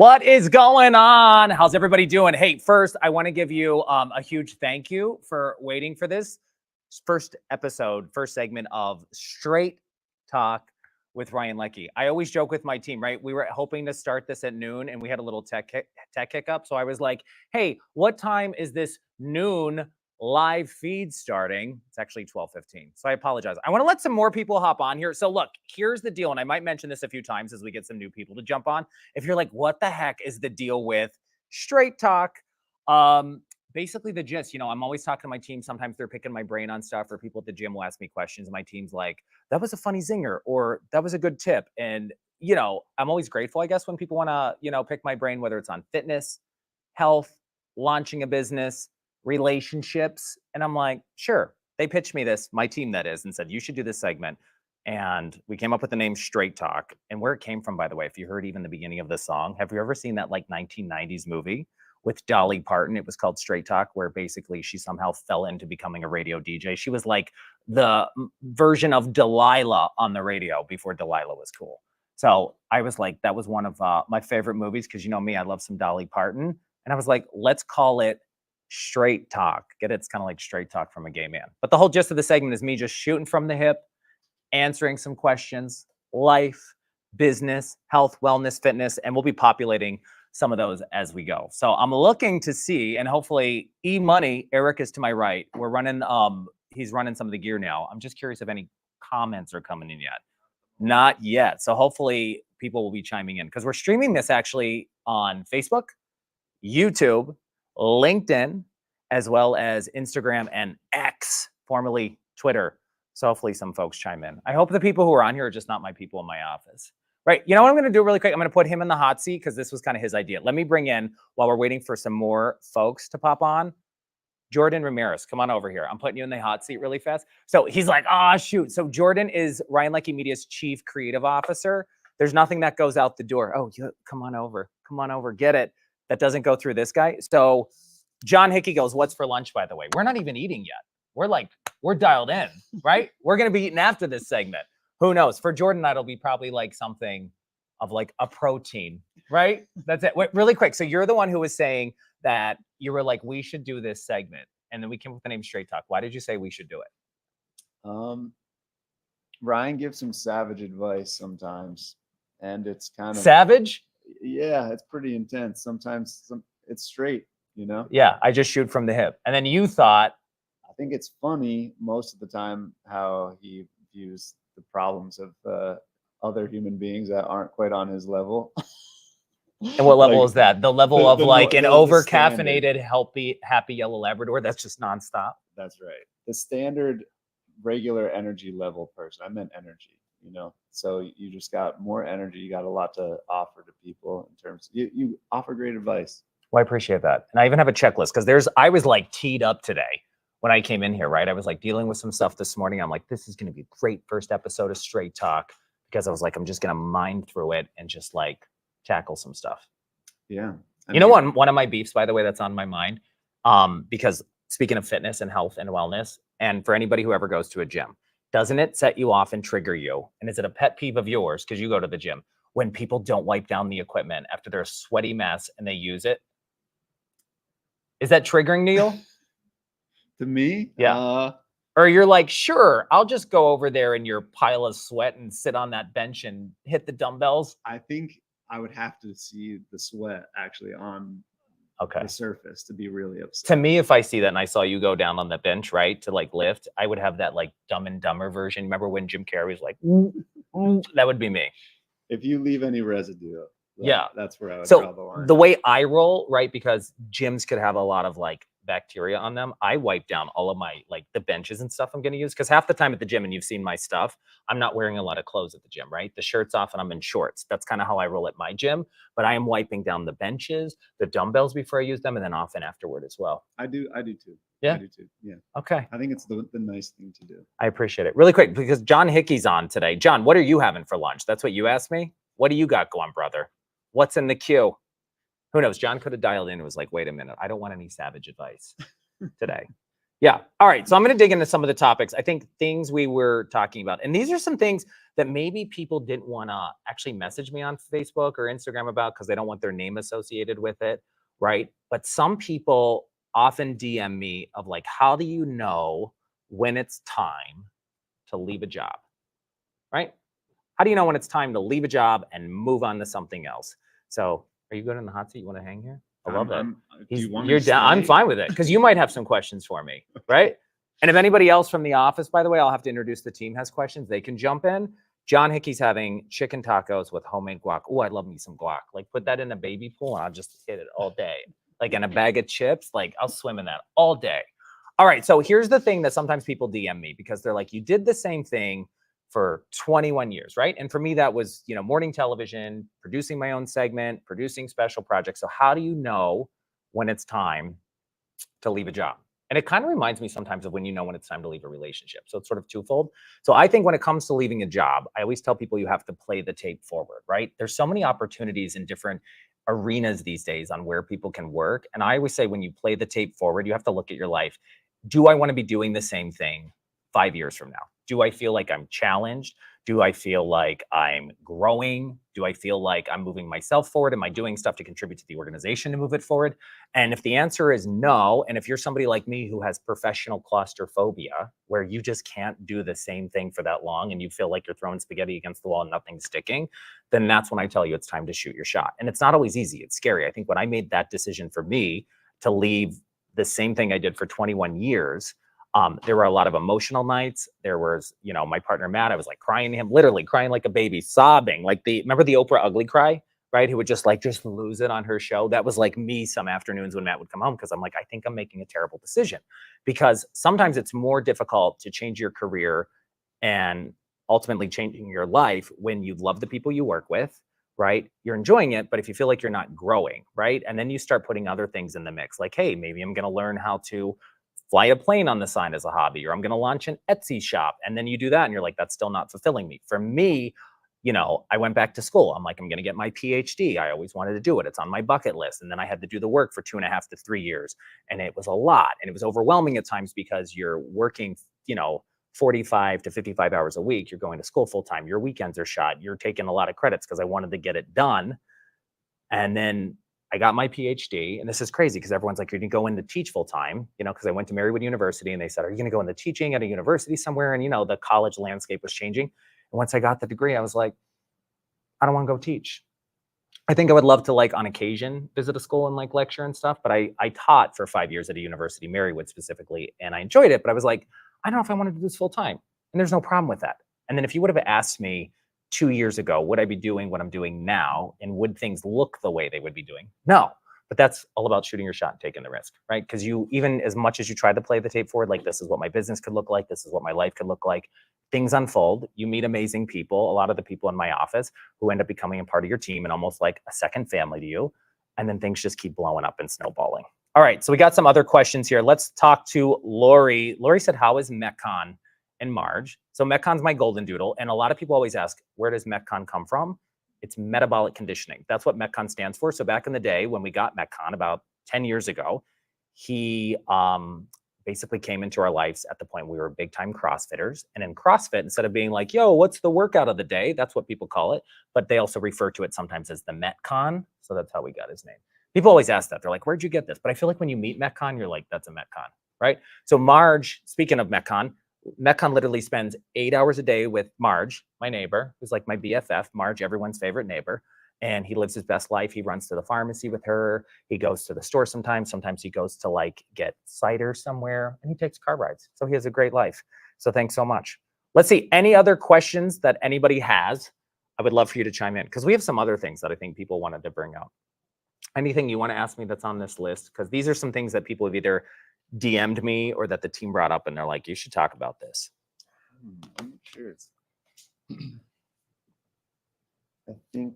What is going on? How's everybody doing? Hey, first, I want to give you a huge thank you for waiting for this first segment of Straight Talk with Ryan Leckie. I always joke with my team, right? We were hoping to start this at noon and we had a little tech hiccup. So I was like, hey, what time is this noon live feed starting? It's actually 12:15. So I apologize. I want to let some more people hop on here. So look, here's the deal. And I might mention this a few times as we get some new people to jump on. If you're like, what the heck is the deal with Straight Talk? Basically the gist, I'm always talking to my team. Sometimes they're picking my brain on stuff, or people at the gym will ask me questions. My team's like, that was a funny zinger, or that was a good tip. And, I'm always grateful, I guess, when people want to, pick my brain, whether it's on fitness, health, launching a business, relationships. And I'm like, sure. They pitched me this, my team that is, and said, you should do this segment. And we came up with the name Straight Talk. And where it came from, by the way, if you heard even the beginning of the song, have you ever seen that like 1990s movie with Dolly Parton? It was called Straight Talk, where basically she somehow fell into becoming a radio DJ. She was like the version of Delilah on the radio before Delilah was cool. So I was like, that was one of my favorite movies, because you know me, I love some Dolly Parton. And I was like, let's call it Straight Talk. Get it? It's kind of like straight talk from a gay man. But the whole gist of the segment is me just shooting from the hip, answering some questions, life, business, health, wellness, fitness, and we'll be populating some of those as we go. So I'm looking to see, and hopefully E-Money, Eric is to my right. We're running, he's running some of the gear now. I'm just curious if any comments are coming in yet. Not yet. So hopefully people will be chiming in, because we're streaming this actually on Facebook, YouTube, LinkedIn, as well as Instagram and X, formerly Twitter. So hopefully some folks chime in. I hope the people who are on here are just not my people in my office. Right. You know what I'm going to do really quick? I'm going to put him in the hot seat, because this was kind of his idea. Let me bring in, while we're waiting for some more folks to pop on, Jordan Ramirez. Come on over here. I'm putting you in the hot seat really fast. So he's like, shoot. So Jordan is Ryan Leckie Media's Chief Creative Officer. There's nothing that goes out the door. Oh, come on over. Come on over. Get it. That doesn't go through this guy. So John Hickey goes, what's for lunch, by the way? We're not even eating yet. We're dialed in, right? We're going to be eating after this segment. Who knows? For Jordan, that'll be probably like something of like a protein, right? That's it. Wait, really quick. So you're the one who was saying that you were like, we should do this segment. And then we came up with the name Straight Talk. Why did you say we should do it? Ryan gives some savage advice sometimes. And it's kind of savage. Yeah, it's pretty intense. Sometimes it's straight, Yeah, I just shoot from the hip. And then you thought, I think it's funny most of the time how he views the problems of other human beings that aren't quite on his level. And what level is that? The level of like an over-caffeinated, happy yellow Labrador that's just nonstop? That's right. The standard regular energy level person. I meant energy, So you just got more energy. You got a lot to offer to people in terms of, you offer great advice. Well, I appreciate that. And I even have a checklist, because I was like teed up today when I came in here, right? I was like dealing with some stuff this morning. I'm like, this is going to be a great first episode of Straight Talk, because I was like, I'm just going to mine through it and just like tackle some stuff. Yeah. One of my beefs, by the way, that's on my mind, because speaking of fitness and health and wellness, and for anybody who ever goes to a gym, doesn't it set you off and trigger you? And is it a pet peeve of yours, because you go to the gym, when people don't wipe down the equipment after they're a sweaty mess and they use it? Is that triggering to you? To me? Yeah. Or you're like, sure, I'll just go over there in your pile of sweat and sit on that bench and hit the dumbbells? I think I would have to see the sweat actually on the surface to be really upset. To me, if I see that and I saw you go down on the bench, right, to like lift, I would have that like Dumb and Dumber version. Remember when Jim Carrey was like, that would be me. If you leave any residue, that's where I would draw the line. The way I roll, right, because gyms could have a lot of like bacteria on them, I wipe down all of my like the benches and stuff I'm going to use, because half the time at the gym, and you've seen my stuff, I'm not wearing a lot of clothes at the gym, right? The shirt's off and I'm in shorts. That's kind of how I roll at my gym. But I am wiping down the benches, the dumbbells before I use them, and then often afterward as well. I do too. Yeah. I do too. Yeah. Okay. I think it's the nice thing to do. I appreciate it. Really quick, because John Hickey's on today. John, what are you having for lunch? That's what you asked me. What do you got going, brother? What's in the queue? Who knows? John could have dialed in and was like, wait a minute, I don't want any savage advice today. Yeah. All right. So I'm going to dig into some of the topics. I think things we were talking about, and these are some things that maybe people didn't want to actually message me on Facebook or Instagram about because they don't want their name associated with it. Right. But some people often DM me of like, how do you know when it's time to leave a job? Right. How do you know when it's time to leave a job and move on to something else? So are you good in the hot seat? You want to hang here? I love that. Do you want me You're to down. I'm stay? fine with it because you might have some questions for me, right? And if anybody else from the office, by the way, I'll have to introduce the team, has questions, they can jump in. John Hickey's having chicken tacos with homemade guac. Oh, I love me some guac. Like put that in a baby pool and I'll just hit it all day. Like in a bag of chips, like I'll swim in that all day. All right. So here's the thing that sometimes people DM me because they're like, you did the same thing for 21 years, right? And for me, that was, morning television, producing my own segment, producing special projects. So how do you know when it's time to leave a job? And it kind of reminds me sometimes of when you know when it's time to leave a relationship. So it's sort of twofold. So I think when it comes to leaving a job, I always tell people you have to play the tape forward, right? There's so many opportunities in different arenas these days on where people can work. And I always say when you play the tape forward, you have to look at your life. Do I want to be doing the same thing 5 years from now? Do I feel like I'm challenged? Do I feel like I'm growing? Do I feel like I'm moving myself forward? Am I doing stuff to contribute to the organization to move it forward? And if the answer is no, and if you're somebody like me who has professional claustrophobia, where you just can't do the same thing for that long and you feel like you're throwing spaghetti against the wall and nothing's sticking, then that's when I tell you it's time to shoot your shot. And it's not always easy. It's scary. I think when I made that decision for me to leave the same thing I did for 21 years, there were a lot of emotional nights. There was, my partner, Matt, I was like crying to him, literally crying like a baby, sobbing, like remember the Oprah ugly cry, right? Who would just lose it on her show. That was like me some afternoons when Matt would come home. Cause I'm like, I think I'm making a terrible decision because sometimes it's more difficult to change your career and ultimately changing your life when you love the people you work with, right? You're enjoying it, but if you feel like you're not growing, right? And then you start putting other things in the mix, like, hey, maybe I'm going to learn how to fly a plane on the side as a hobby, or I'm going to launch an Etsy shop. And then you do that and you're like, that's still not fulfilling me. For me, I went back to school. I'm like, I'm going to get my PhD. I always wanted to do it. It's on my bucket list. And then I had to do the work for 2.5 to 3 years. And it was a lot. And it was overwhelming at times because you're working, 45 to 55 hours a week. You're going to school full time. Your weekends are shot. You're taking a lot of credits because I wanted to get it done. And then I got my PhD, and this is crazy because everyone's like, you're going to go in to teach full time, because I went to Marywood University and they said, are you going to go into teaching at a university somewhere? And, the college landscape was changing. And once I got the degree, I was like, I don't want to go teach. I think I would love to, like, on occasion, visit a school and like lecture and stuff. But I taught for 5 years at a university, Marywood specifically, and I enjoyed it. But I was like, I don't know if I wanted to do this full time. And there's no problem with that. And then if you would have asked me 2 years ago, would I be doing what I'm doing now? And would things look the way they would be doing? No. But that's all about shooting your shot and taking the risk, right? Because even as much as you try to play the tape forward, like, this is what my business could look like, this is what my life could look like, things unfold. You meet amazing people, a lot of the people in my office who end up becoming a part of your team and almost like a second family to you. And then things just keep blowing up and snowballing. All right, so we got some other questions here. Let's talk to Lori. Lori said, how is MetCon? And Marge. So MetCon's my golden doodle. And a lot of people always ask, where does MetCon come from? It's metabolic conditioning. That's what MetCon stands for. So back in the day when we got MetCon about 10 years ago, he basically came into our lives at the point we were big time CrossFitters. And in CrossFit, instead of being like, yo, what's the workout of the day? That's what people call it. But they also refer to it sometimes as the MetCon. So that's how we got his name. People always ask that. They're like, where'd you get this? But I feel like when you meet MetCon, you're like, that's a MetCon, right? So Marge, speaking of MetCon literally spends 8 hours a day with Marge, my neighbor, who's like my BFF, Marge, everyone's favorite neighbor. And he lives his best life. He runs to the pharmacy with her. He goes to the store sometimes. Sometimes he goes to like get cider somewhere, and he takes car rides. So he has a great life. So thanks so much. Let's see, any other questions that anybody has? I would love for you to chime in because we have some other things that I think people wanted to bring up. Anything you want to ask me that's on this list? Because these are some things that people have either DM'd me or that the team brought up and they're like, you should talk about this. I'm not sure. I think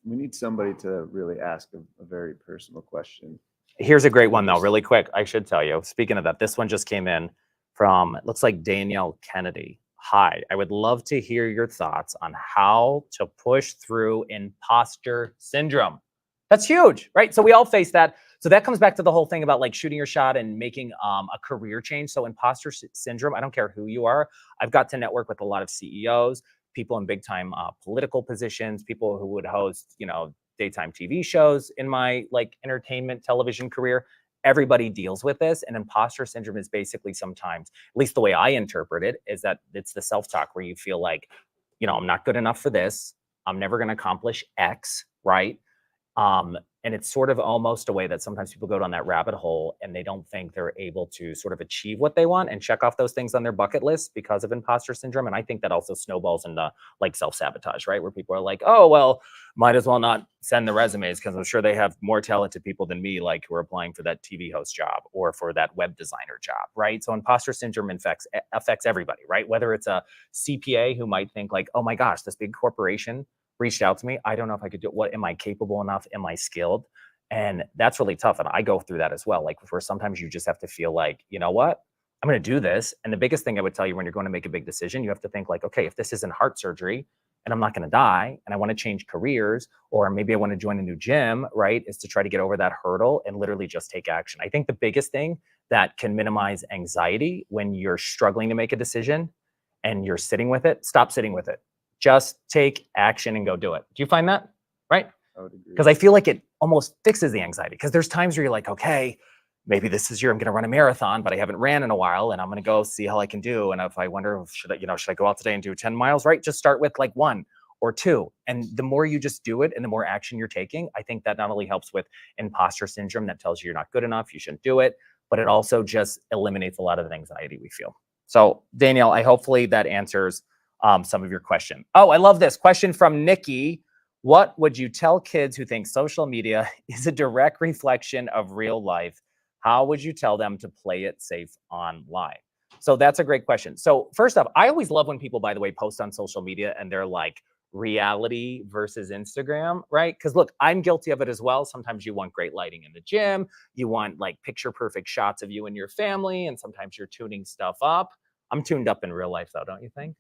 we need somebody to really ask a very personal question. Here's a great one though, really quick. I should tell you, speaking of that, this one just came in from, it looks like Danielle Kennedy. Hi, I would love to hear your thoughts on how to push through imposter syndrome. That's huge, right? So we all face that. So that comes back to the whole thing about like shooting your shot and making a career change. So imposter syndrome, I don't care who you are. I've got to network with a lot of CEOs, people in big time political positions, people who would host, daytime TV shows in my like entertainment television career. Everybody deals with this. And imposter syndrome is basically sometimes, at least the way I interpret it, is that it's the self talk where you feel like, I'm not good enough for this. I'm never going to accomplish X, right? And it's sort of almost a way that sometimes people go down that rabbit hole and they don't think they're able to sort of achieve what they want and check off those things on their bucket list because of imposter syndrome. And I think that also snowballs into like self sabotage, right? Where people are like, oh, well, might as well not send the resumes because I'm sure they have more talented people than me, like who are applying for that TV host job or for that web designer job, right? So imposter syndrome affects everybody, right? Whether it's a CPA who might think like, oh my gosh, this big corporation reached out to me. I don't know if I could do it. What am I capable enough? Am I skilled? And that's really tough. And I go through that as well. Like where sometimes you just have to feel like, you know what? I'm going to do this. And the biggest thing I would tell you when you're going to make a big decision, you have to think like, okay, if this isn't heart surgery and I'm not going to die and I want to change careers, or maybe I want to join a new gym, right? Is to try to get over that hurdle and literally just take action. I think the biggest thing that can minimize anxiety when you're struggling to make a decision and you're sitting with it, stop sitting with it. Just take action and go do it. Do you find that? Right? I would agree. Because I feel like it almost fixes the anxiety. Because there's times where you're like, okay, maybe this is year I'm going to run a marathon, but I haven't ran in a while, and I'm going to go see how I can do. And if I wonder, should I go out today and do 10 miles? Right? Just start with like 1 or 2, and the more you just do it, and the more action you're taking, I think that not only helps with imposter syndrome that tells you you're not good enough, you shouldn't do it, but it also just eliminates a lot of the anxiety we feel. So Danielle, hopefully that answers some of your question. Oh, I love this question from Nikki. What would you tell kids who think social media is a direct reflection of real life? How would you tell them to play it safe online? So that's a great question. So first off, I always love when people, by the way, post on social media and they're like reality versus Instagram, right? Because look, I'm guilty of it as well. Sometimes you want great lighting in the gym. You want like picture perfect shots of you and your family. And sometimes you're tuning stuff up. I'm tuned up in real life though, don't you think?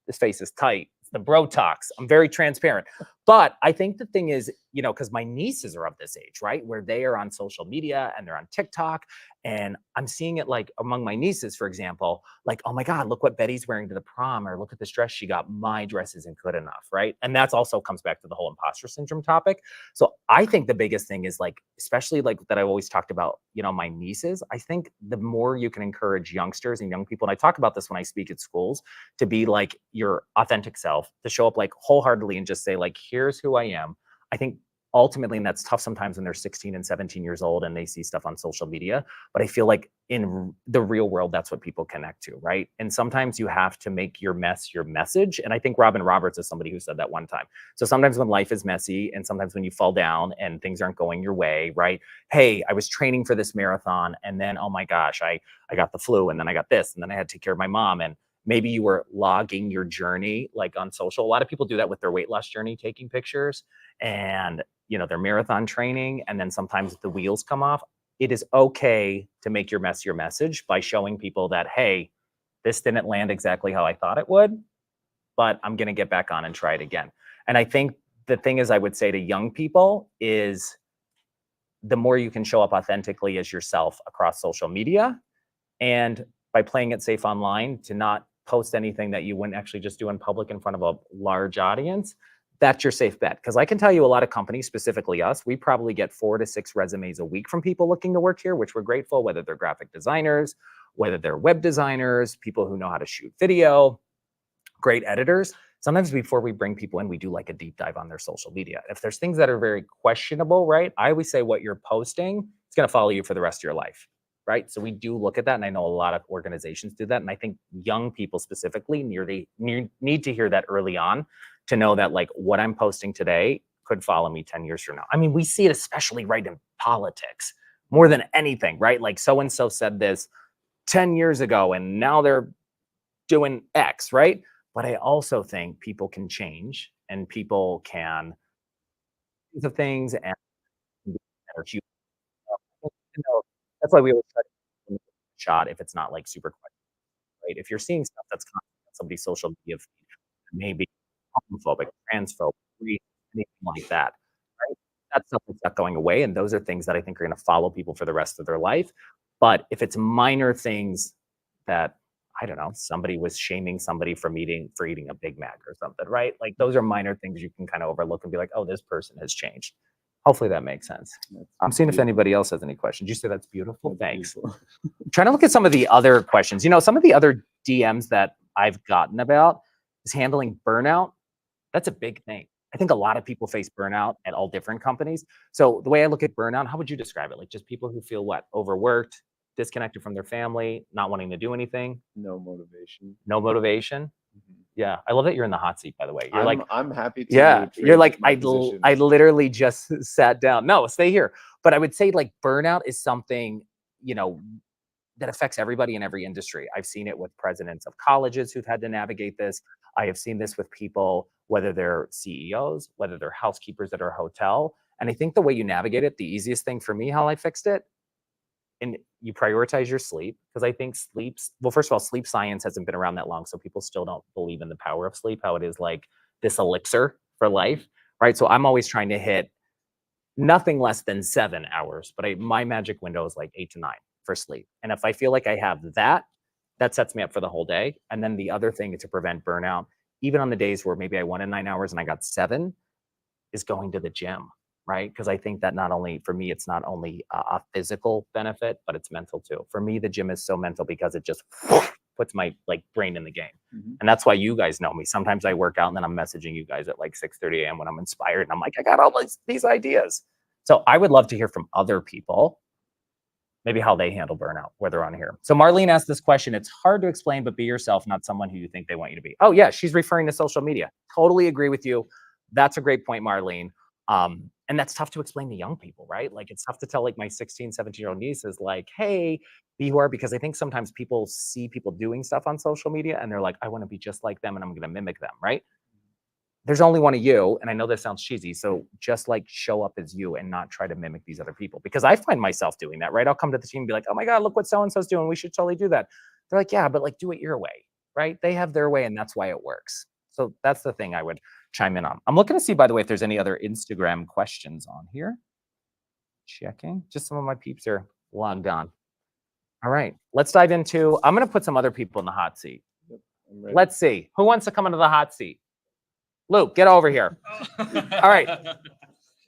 This face is tight. It's the bro talks. I'm very transparent. But I think the thing is, because my nieces are of this age, right? Where they are on social media and they're on TikTok. And I'm seeing it like among my nieces, for example, like, oh my God, look what Betty's wearing to the prom, or look at this dress she got. My dress isn't good enough, right? And that's also comes back to the whole imposter syndrome topic. So I think the biggest thing is like, especially like that I've always talked about, my nieces. I think the more you can encourage youngsters and young people, and I talk about this when I speak at schools, to be like your authentic self, to show up like wholeheartedly and just say like, here's who I am. I think ultimately, and that's tough sometimes when they're 16 and 17 years old and they see stuff on social media, but I feel like in the real world, that's what people connect to, right? And sometimes you have to make your mess your message. And I think Robin Roberts is somebody who said that one time. So sometimes when life is messy and sometimes when you fall down and things aren't going your way, right? Hey, I was training for this marathon and then, oh my gosh, I got the flu and then I got this and then I had to take care of my mom, and maybe you were logging your journey like on social. A lot of people do that with their weight loss journey, taking pictures and their marathon training, and then sometimes the wheels come off. It is okay to make your mess your message by showing people that, hey, this didn't land exactly how I thought it would, but I'm going to get back on and try it again. And I think the thing is, I would say to young people is the more you can show up authentically as yourself across social media, and by playing it safe online, to not post anything that you wouldn't actually just do in public in front of a large audience, that's your safe bet. Because I can tell you a lot of companies, specifically us, we probably get 4 to 6 resumes a week from people looking to work here, which we're grateful, whether they're graphic designers, whether they're web designers, people who know how to shoot video, great editors. Sometimes before we bring people in, we do like a deep dive on their social media. If there's things that are very questionable, right? I always say what you're posting is going to follow you for the rest of your life, right? So we do look at that. And I know a lot of organizations do that. And I think young people specifically need to hear that early on, to know that like what I'm posting today could follow me 10 years from now. I mean, we see it especially right in politics more than anything, right? Like so-and-so said this 10 years ago and now they're doing X, right? But I also think people can change and people can think of things and are huge. That's why we always try to shot if it's not like super quick, right? If you're seeing stuff that's constantly on somebody's social media feed, maybe homophobic, transphobic, anything like that, right? That stuff is not going away. And those are things that I think are going to follow people for the rest of their life. But if it's minor things that, I don't know, somebody was shaming somebody for eating a Big Mac or something, right? Like those are minor things you can kind of overlook and be like, oh, this person has changed. Hopefully that makes sense. I'm seeing if anybody else has any questions. You say that's beautiful. Thanks. Trying to look at some of the other questions. Some of the other DMs that I've gotten about is handling burnout. That's a big thing. I think a lot of people face burnout at all different companies. So the way I look at burnout, how would you describe it? Like just people who feel what? Overworked, disconnected from their family, not wanting to do anything. No motivation. No motivation. Yeah, I love that you're in the hot seat, by the way. You're I'm happy to. Yeah, you're like, I position. literally just sat down. No, stay here. But I would say like burnout is something, that affects everybody in every industry. I've seen it with presidents of colleges who've had to navigate this. I have seen this with people, whether they're CEOs, whether they're housekeepers at our hotel. And I think the way you navigate it, the easiest thing for me, how I fixed it, and you prioritize your sleep, because I think first of all, sleep science hasn't been around that long, so people still don't believe in the power of sleep, how it is like this elixir for life, right? So I'm always trying to hit nothing less than 7 hours, but my magic window is like 8 to 9 for sleep. And if I feel like I have that sets me up for the whole day. And then the other thing to prevent burnout, even on the days where maybe I wanted 9 hours and I got 7, is going to the gym. Right? Because I think that for me, it's not only a physical benefit, but it's mental too. For me, the gym is so mental because it just puts my brain in the game. And that's why you guys know me. Sometimes I work out and then I'm messaging you guys at like 6:30 a.m. when I'm inspired. And I'm like, I got all these ideas. So I would love to hear from other people, maybe how they handle burnout, where they're on here. So Marlene asked this question. It's hard to explain, but be yourself, not someone who you think they want you to be. Oh yeah, she's referring to social media. Totally agree with you. That's a great point, Marlene. And that's tough to explain to young people, right? Like it's tough to tell like my 16, 17-year-old niece is like, hey, be who you are, because I think sometimes people see people doing stuff on social media and they're like, I want to be just like them and I'm going to mimic them, right? There's only one of you. And I know this sounds cheesy. So just like show up as you and not try to mimic these other people, because I find myself doing that, right? I'll come to the team and be like, oh my God, look what so-and-so's doing. We should totally do that. They're like, yeah, but like do it your way, right? They have their way and that's why it works. So that's the thing I would chime in on. I'm looking to see, by the way, if there's any other Instagram questions on here. Checking. Just some of my peeps are logged on. All right. Let's dive into, I'm going to put some other people in the hot seat. Let's see. Who wants to come into the hot seat? Luke, get over here. All right.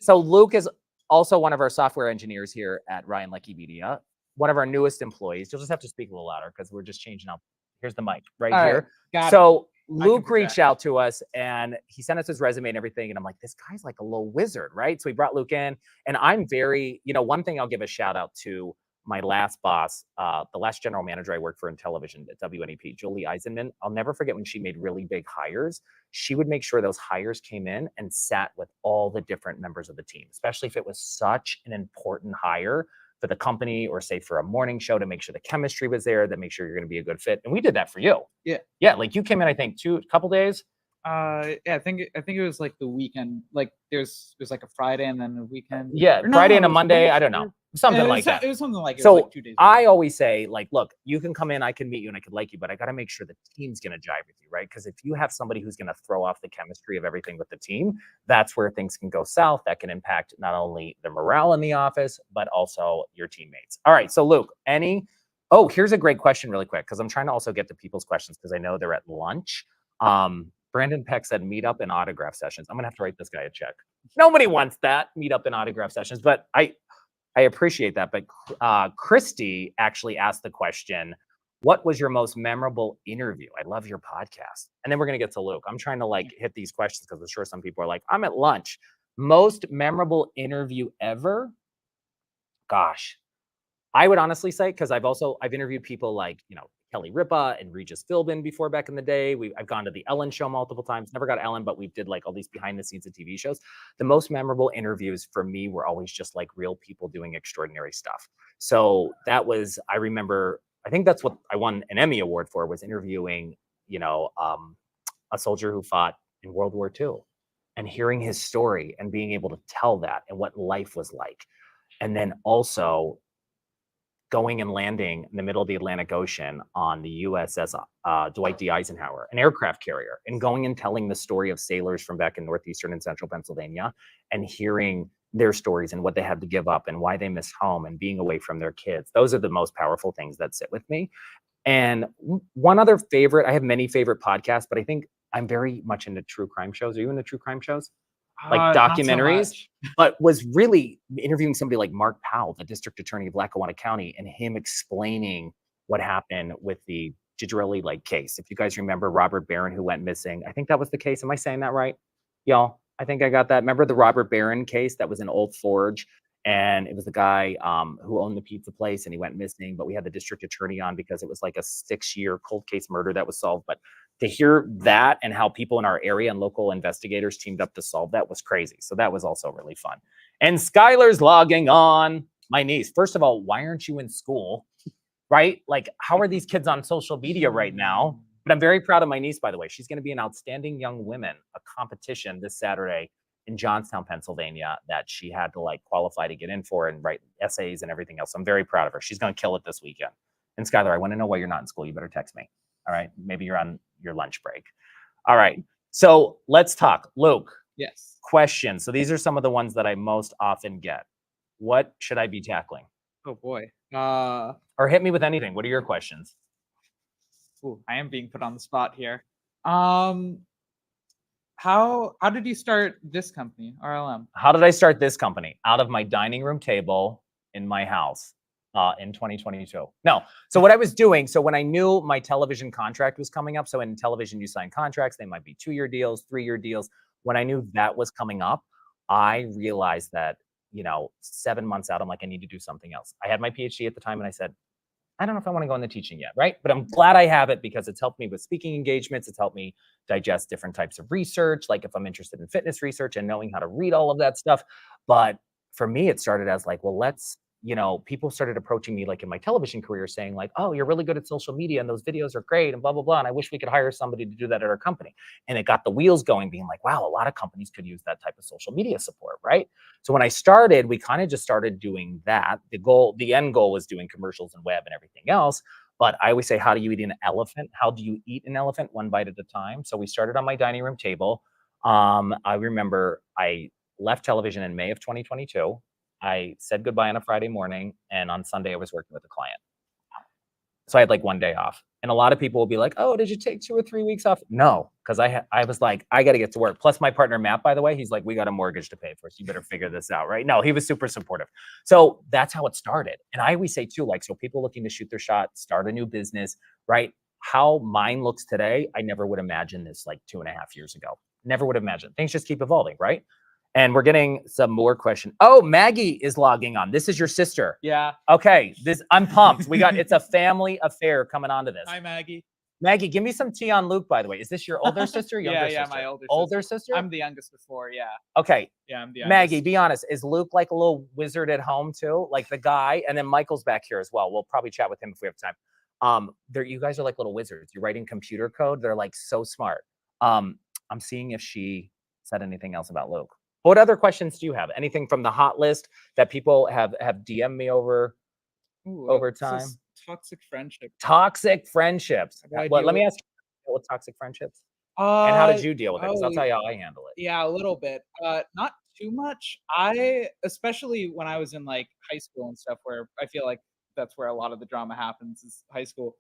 So Luke is also one of our software engineers here at Ryan Leckie Media, one of our newest employees. You'll just have to speak a little louder because we're just changing up. Here's the mic right here. Got so Luke reached out to us and he sent us his resume and everything. And I'm like, this guy's like a little wizard, right? So we brought Luke in, and I'm very, one thing I'll give a shout out to my last boss, the last general manager I worked for in television at WNEP, Julie Eisenman. I'll never forget when she made really big hires. She would make sure those hires came in and sat with all the different members of the team, especially if it was such an important hire for the company, or say for a morning show, to make sure the chemistry was there, to make sure you're going to be a good fit. And we did that for you. Yeah. Like you came in, I think couple days. Yeah, I think it was like the weekend. Like it was like a Friday and then a weekend. Yeah, Friday and a Monday. I don't know. Something like that. It was something like, so it was like 2 days. I always say, like, look, you can come in, I can meet you and I could like you, but I got to make sure the team's going to jive with you, right? Because if you have somebody who's going to throw off the chemistry of everything with the team, that's where things can go south. That can impact not only the morale in the office, but also your teammates. All right. So Luke, here's a great question really quick, because I'm trying to also get to people's questions because I know they're at lunch. Brandon Peck said meetup and autograph sessions. I'm going to have to write this guy a check. Nobody wants that, meetup and autograph sessions, but I appreciate that. But Christy actually asked the question, what was your most memorable interview? I love your podcast. And then we're going to get to Luke. I'm trying to hit these questions because I'm sure some people are like, I'm at lunch. Most memorable interview ever? Gosh, I would honestly say, because I've interviewed people like, Kelly Ripa and Regis Philbin before back in the day. I've gone to the Ellen show multiple times, never got Ellen, but we did all these behind the scenes of TV shows. The most memorable interviews for me were always just real people doing extraordinary stuff. So that was, I remember, I think that's what I won an Emmy Award for, was interviewing, a soldier who fought in World War II and hearing his story and being able to tell that and what life was like. And then also going and landing in the middle of the Atlantic Ocean on the USS Dwight D. Eisenhower, an aircraft carrier, and going and telling the story of sailors from back in northeastern and central Pennsylvania and hearing their stories and what they had to give up and why they miss home and being away from their kids. Those are the most powerful things that sit with me. And one other favorite, I have many favorite podcasts, but I think I'm very much into true crime shows. Are you into true crime shows? Like Not so documentaries? much. But was really interviewing somebody like Mark Powell, the district attorney of Lackawanna County, and him explaining what happened with the Gigerelli like case. If you guys remember Robert Barron who went missing, I think that was the case. Am I saying that right? Y'all, I think I got that. Remember the Robert Barron case that was in Old Forge? And it was the guy who owned the pizza place and he went missing, but we had the district attorney on because it was like a 6-year cold case murder that was solved. But to hear that and how people in our area and local investigators teamed up to solve that was crazy. So that was also really fun. And Skyler's logging on. My niece, first of all, why aren't you in school? Right? Like, how are these kids on social media right now? But I'm very proud of my niece, by the way. She's going to be an Outstanding Young Women, a competition this Saturday in Johnstown, Pennsylvania, that she had to like qualify to get in for and write essays and everything else. I'm very proud of her. She's going to kill it this weekend. And Skyler, I want to know why you're not in school. You better text me. All right. Maybe you're on your lunch break. All right. So let's talk. Luke, Yes. questions. So these are some of the ones that I most often get. What should I be tackling? Oh boy. Or hit me with anything. What are your questions? Ooh, I am being put on the spot here. How did you start this company, RLM? How did I start this company? Out of my dining room table in my house in 2022. No. So what I was doing, so when I knew my television contract was coming up, so in television you sign contracts, they might be 2-year deals, 3-year deals. When I knew that was coming up, I realized that, 7 months out, I'm like, I need to do something else. I had my PhD at the time and I said, I don't know if I want to go into teaching yet, right? But I'm glad I have it because it's helped me with speaking engagements. It's helped me digest different types of research, like if I'm interested in fitness research and knowing how to read all of that stuff. But for me, it started as like, well, people started approaching me like in my television career saying like, oh, you're really good at social media and those videos are great and blah, blah, blah. And I wish we could hire somebody to do that at our company. And it got the wheels going being like, wow, a lot of companies could use that type of social media support, right? So when I started, we kind of just started doing that. The end goal was doing commercials and web and everything else. But I always say, how do you eat an elephant? How do you eat an elephant? One bite at a time. So we started on my dining room table. I remember I left television in May of 2022. I said goodbye on a Friday morning, and on Sunday I was working with a client. So I had like one day off. And a lot of people will be like, oh, did you take 2 or 3 weeks off? No, because I was like, I got to get to work. Plus my partner, Matt, by the way, he's like, we got a mortgage to pay for, so you better figure this out, right? No, he was super supportive. So that's how it started. And I always say too, like, so people looking to shoot their shot, start a new business, right? How mine looks today, I never would imagine this like 2.5 years ago. Never would have imagined. Things just keep evolving, right? And we're getting some more questions. Oh, Maggie is logging on. This is your sister. Yeah. Okay, I'm pumped. It's a family affair coming onto this. Hi, Maggie. Maggie, give me some tea on Luke, by the way. Is this your older sister or younger sister? Yeah, my older sister. Older sister? I'm the youngest of 4, yeah. Okay. Yeah, I'm the youngest. Maggie, be honest. Is Luke like a little wizard at home too? Like the guy? And then Michael's back here as well. We'll probably chat with him if we have time. You guys are like little wizards. You're writing computer code. They're like so smart. I'm seeing if she said anything else about Luke. What other questions do you have? Anything from the hot list that people have DM'd me over time? Toxic friendship. Toxic friendships. Let me ask you, with toxic friendships? And how did you deal with it? Because I'll tell you how I handle it. Yeah, a little bit. Not too much. Especially when I was in like high school and stuff, where I feel like that's where a lot of the drama happens is high school.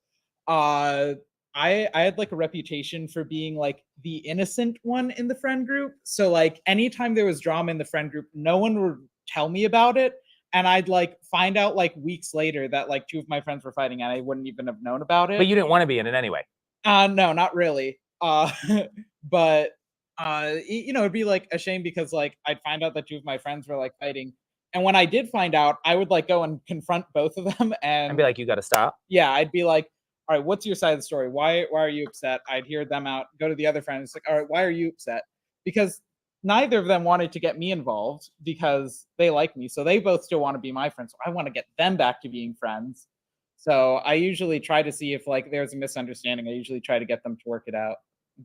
I had like a reputation for being like the innocent one in the friend group. So like anytime there was drama in the friend group, no one would tell me about it. And I'd like find out like weeks later that like 2 of my friends were fighting and I wouldn't even have known about it. But you didn't want to be in it anyway. No, not really. But it'd be like a shame because like I'd find out that 2 of my friends were like fighting. And when I did find out, I would like go and confront both of them and be like, you got to stop. Yeah, I'd be like, all right, what's your side of the story? Why are you upset? I'd hear them out, go to the other friend. It's like, all right, why are you upset? Because neither of them wanted to get me involved because they like me. So they both still want to be my friends. So I want to get them back to being friends. So I usually try to see if like there's a misunderstanding. I usually try to get them to work it out.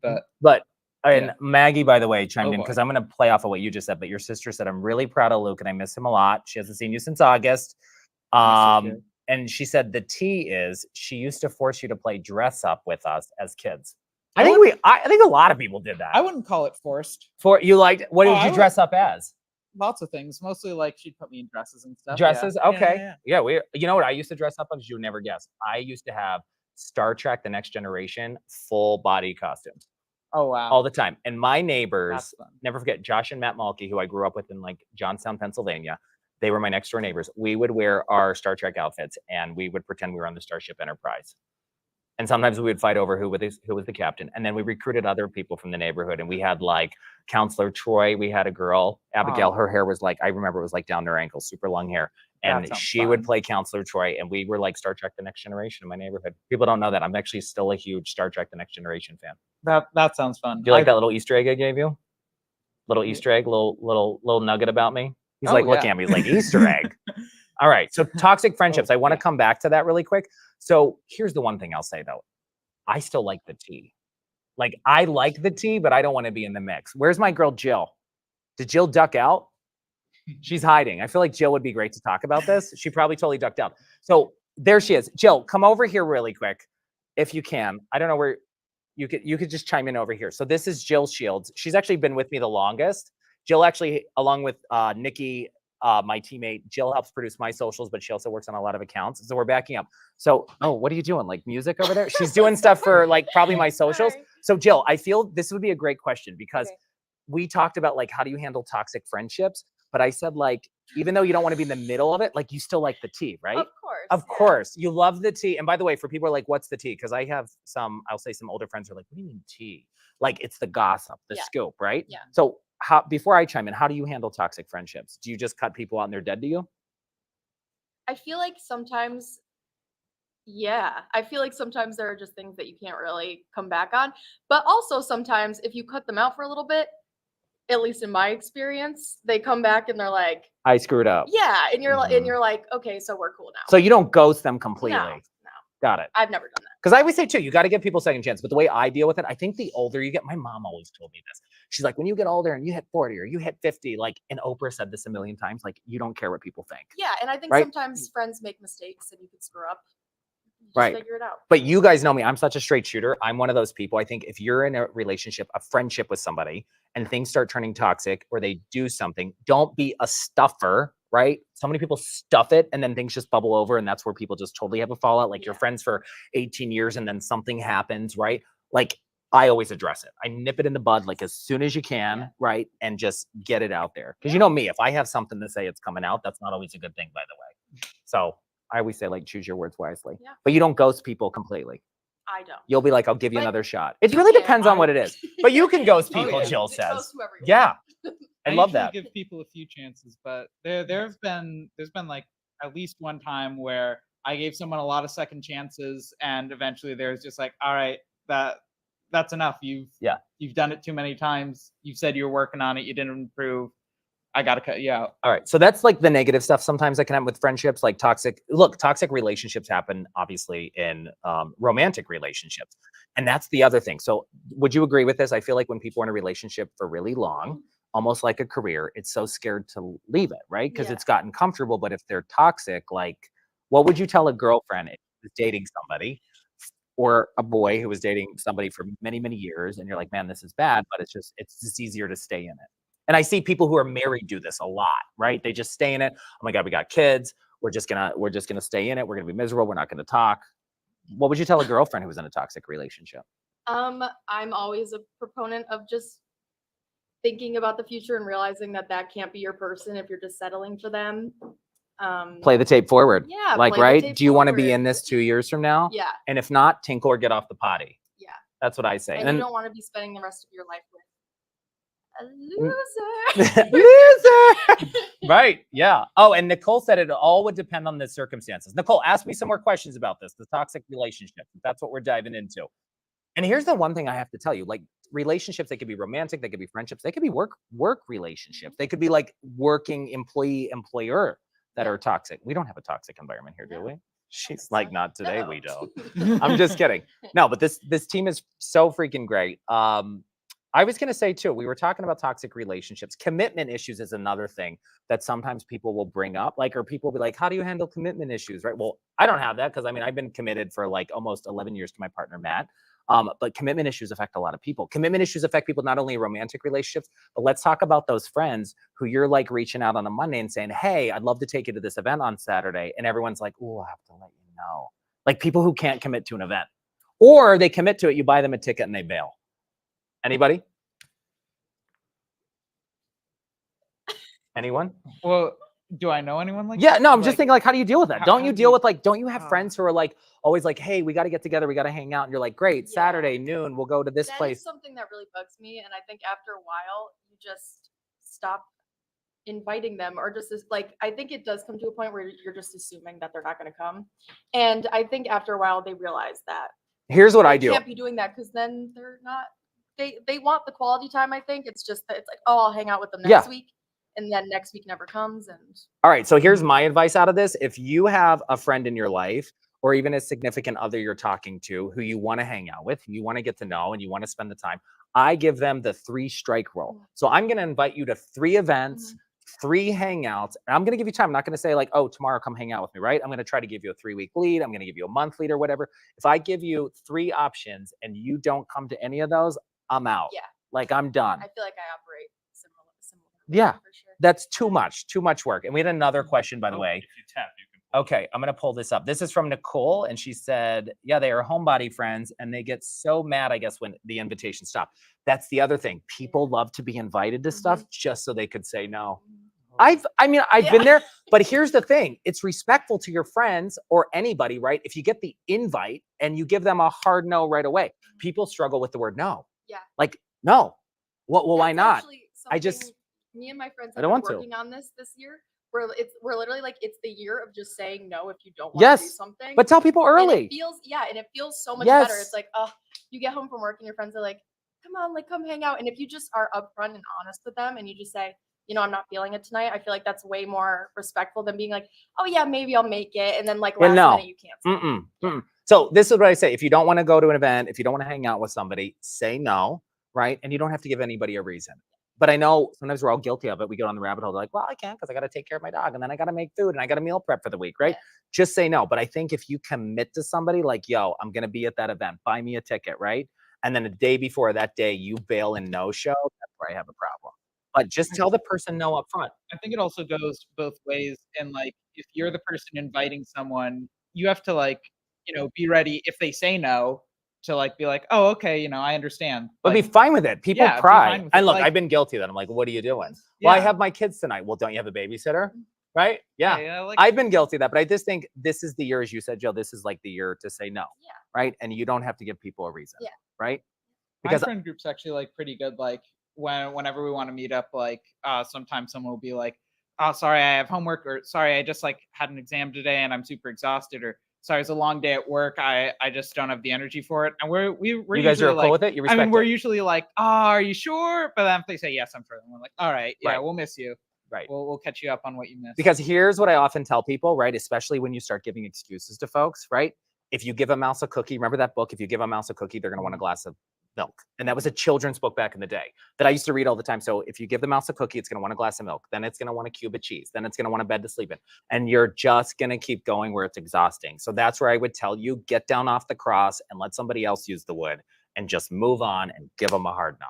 But and Maggie, by the way, chimed in because I'm going to play off of what you just said. But your sister said, I'm really proud of Luke and I miss him a lot. She hasn't seen you since August. And she said the tea is she used to force you to play dress up with us as kids. I think a lot of people did that. I wouldn't call it forced. What did you dress up as? lots of things. Mostly like she'd put me in dresses and stuff. Dresses? Yeah. Okay. Yeah, you know what I used to dress up as? You would never guess. I used to have Star Trek: The Next Generation full body costumes Oh wow. all the time. And my neighbors, That's fun. never forget Josh and Matt Malky, who I grew up with in like Johnstown, Pennsylvania. They were my next door neighbors. We would wear our Star Trek outfits and we would pretend we were on the Starship Enterprise. And sometimes we would fight over who was the captain. And then we recruited other people from the neighborhood. And we had like Counselor Troy. We had a girl, Abigail. Her hair was like, I remember it was like down to her ankles, super long hair. And sounds she would fun. play Counselor Troy. And we were like Star Trek: The Next Generation in my neighborhood. People don't know that. I'm actually still a huge Star Trek: The Next Generation fan. That sounds fun. Do you like that little Easter egg I gave you? Little Easter egg, little nugget about me. He's like, look at me. He's like, Easter egg. All right. So toxic friendships. I want to come back to that really quick. So here's the one thing I'll say though. I still like the tea. Like I like the tea, but I don't want to be in the mix. Where's my girl Jill? Did Jill duck out? She's hiding. I feel like Jill would be great to talk about this. She probably totally ducked out. So there she is. Jill, come over here really quick if you can. I don't know where you could just chime in over here. So this is Jill Shields. She's actually been with me the longest. Jill actually, along with Nikki, my teammate, Jill helps produce my socials, but she also works on a lot of accounts. So we're backing up. So, oh, what are you doing? Like music over there? She's doing stuff for like probably my socials. Sorry. So Jill, I feel this would be a great question because we talked about like, how do you handle toxic friendships? But I said like, even though you don't want to be in the middle of it, like you still like the tea, right? Of course. Of course. You love the tea. And by the way, for people who are like, what's the tea? Because I have I'll say some older friends are like, what do you mean tea? Like it's the gossip, the scoop, right? Yeah. So before I chime in, how do you handle toxic friendships? Do you just cut people out and they're dead to you? I feel like sometimes, I feel like sometimes there are just things that you can't really come back on. But also sometimes if you cut them out for a little bit, at least in my experience, they come back and they're like, I screwed up. yeah, and you're like, okay, so we're cool now. So you don't ghost them completely. No. Got it. I've never done that. Because I always say too, you got to give people second chance. But the way I deal with it, I think the older you get, my mom always told me this. She's like, when you get older and you hit 40 or you hit 50, like, and Oprah said this a million times, like, you don't care what people think. Yeah, and I think Right? sometimes friends make mistakes and you could screw up. Just Right. figure it out. But you guys know me. I'm such a straight shooter. I'm one of those people. I think if you're in a relationship, a friendship with somebody, and things start turning toxic or they do something, don't be a stuffer, right? So many people stuff it and then things just bubble over. And that's where people just totally have a fallout. Like you're friends for 18 years and then something happens, right? Like I always address it. I nip it in the bud like as soon as you can, right? And just get it out there. Because you know me, if I have something to say, it's coming out. That's not always a good thing, by the way. So I always say, like, choose your words wisely. Yeah. But you don't ghost people completely. I don't. You'll be like, I'll give you But another shot. It you really can. depends on what it is. But you can ghost Oh, people, yeah. Jill Just says. ghost whoever you Yeah. want. I love usually that. give people a few chances, but there's been like at least one time where I gave someone a lot of second chances, and eventually there's just like, all right, that's enough. You've done it too many times. You've said you were working on it. You didn't improve. I gotta cut you out. All right. So that's like the negative stuff sometimes that can happen with friendships, like toxic relationships happen obviously in romantic relationships. And that's the other thing. So would you agree with this? I feel like when people are in a relationship for really long, almost like a career, it's so scared to leave it, right? Because it's gotten comfortable. But if they're toxic, like what would you tell a girlfriend if she was dating somebody or a boy who was dating somebody for many, many years and you're like, man, this is bad, but it's just easier to stay in it. And I see people who are married do this a lot, right? They just stay in it. Oh my God, we got kids. We're just gonna stay in it. We're gonna be miserable. We're not gonna talk. What would you tell a girlfriend who was in a toxic relationship? I'm always a proponent of just thinking about the future and realizing that can't be your person if you're just settling for them. Play the tape forward. Yeah. Like, play the right? tape Do you want to be forward. in this 2 years from now? Yeah. And if not, tinkle or get off the potty. Yeah. That's what I say. And And you don't want to be spending the rest of your life with a loser. loser. Right. Yeah. Oh, and Nicole said it all would depend on the circumstances. Nicole, ask me some more questions about this, the toxic relationship. That's what we're diving into. And here's the one thing I have to tell you, like relationships, they could be romantic, they could be friendships, they could be work relationships. They could be like working employer that are toxic. We don't have a toxic environment here, do we? She's like, not today, we don't. I'm just kidding. No, but this team is so freaking great. I was going to say too, we were talking about toxic relationships. Commitment issues is another thing that sometimes people will bring up, like, or people will be like, how do you handle commitment issues? Right. Well, I don't have that because I mean, I've been committed for like almost 11 years to my partner, Matt. But commitment issues affect a lot of people. Commitment issues affect people not only in romantic relationships, but let's talk about those friends who you're like reaching out on a Monday and saying, hey, I'd love to take you to this event on Saturday. And everyone's like, oh, I have to let you know. Like people who can't commit to an event. Or they commit to it, you buy them a ticket and they bail. Anybody? Anyone? Well, do I know anyone like Yeah, that? no, I'm just thinking like, how do you deal with that? Don't how you do deal you- with like, don't you have Oh. friends who are like, always like, hey, we got to get together. We got to hang out. And you're like, great, Yeah. Saturday noon, we'll go to this That is place. something that really bugs me, and I think after a while, you just stop inviting them, or just like, I think it does come to a point where you're just assuming that they're not going to come, and I think after a while they realize that Here's what they I do. can't be doing that because then they're not. They want the quality time. I think it's just that it's like, oh, I'll hang out with them next week, and then next week never comes. And All right, so here's my advice out of this. If you have a friend in your life or even a significant other you're talking to who you want to hang out with, who you want to get to know and you want to spend the time, I give them the 3-strike rule. So I'm going to invite you to 3 events, 3 hangouts, and I'm going to give you time. I'm not going to say like, oh, tomorrow come hang out with me, right? I'm going to try to give you a 3-week lead. I'm going to give you a month lead or whatever. If I give you 3 options and you don't come to any of those, I'm out. Yeah. Like I'm done. I feel like I operate similar. Yeah. For sure. That's too much work. And we had another question, by the way. If you tap, you can. Okay, I'm gonna pull this up. This is from Nicole, and she said, yeah, they are homebody friends, and they get so mad, I guess, when the invitations stop. That's the other thing. People love to be invited to stuff just so they could say no. I've been there, but here's the thing. It's respectful to your friends or anybody, right? If you get the invite and you give them a hard no right away, people struggle with the word no. Yeah. Like, no. Well, why That's not? actually I just- something me and my friends I have don't been want to. working on this year. We're literally like, it's the year of just saying no if you don't want to do Yes, something. but tell people And early. it feels so much better. Yes. It's like, oh, you get home from work and your friends are like, come on, like come hang out. And if you just are upfront and honest with them and you just say, you know, I'm not feeling it tonight, I feel like that's way more respectful than being like, oh yeah, maybe I'll make it. And then like last minute you can't. So this is what I say. If you don't want to go to an event, if you don't want to hang out with somebody, say no, right? And you don't have to give anybody a reason. But I know sometimes we're all guilty of it. We go on the rabbit hole. They're like, well, I can't because I got to take care of my dog and then I got to make food and I got to meal prep for the week, right? Yeah. Just say no. But I think if you commit to somebody like, yo, I'm going to be at that event, buy me a ticket, right? And then the day before that day, you bail and no show, that's where I have a problem. But just tell the person no up front. I think it also goes both ways. And like, if you're the person inviting someone, you have to like, you know, be ready if they say no to like be like, oh, okay, you know, I understand. But be fine with it. People yeah, be cry. fine with And it. look, Like- I've been guilty of that. I'm like, what are you doing? Well, I Yeah. have my kids tonight. Well, don't you have a babysitter? Right? Yeah. yeah, like, I've been guilty of that, but I just think this is the year, as you said, Jill, this is like the year to say no. Yeah. Right? And you don't have to give people a reason. Yeah. Right? my Because friend group's actually like pretty good. Like whenever we want to meet up, like sometimes someone will be like, oh, sorry, I have homework, or sorry, I just like had an exam today and I'm super exhausted, or sorry, it's a long day at work. I just don't have the energy for it. And we're you guys are usually cool like, with it? You I respect mean, we're it? usually like, oh, are you sure? But then if they say yes, I'm sure. And we're like, all right, yeah, Right. we'll miss you. Right. We'll catch you up on what you missed. Because here's what I often tell people, right? Especially when you start giving excuses to folks, right? If you give a mouse a cookie, remember that book? If you give a mouse a cookie, they're going to want a glass of milk. And that was a children's book back in the day that I used to read all the time. So if you give the mouse a cookie, it's going to want a glass of milk. Then it's going to want a cube of cheese. Then it's going to want a bed to sleep in. And you're just going to keep going where it's exhausting. So that's where I would tell you, get down off the cross and let somebody else use the wood and just move on and give them a hard no.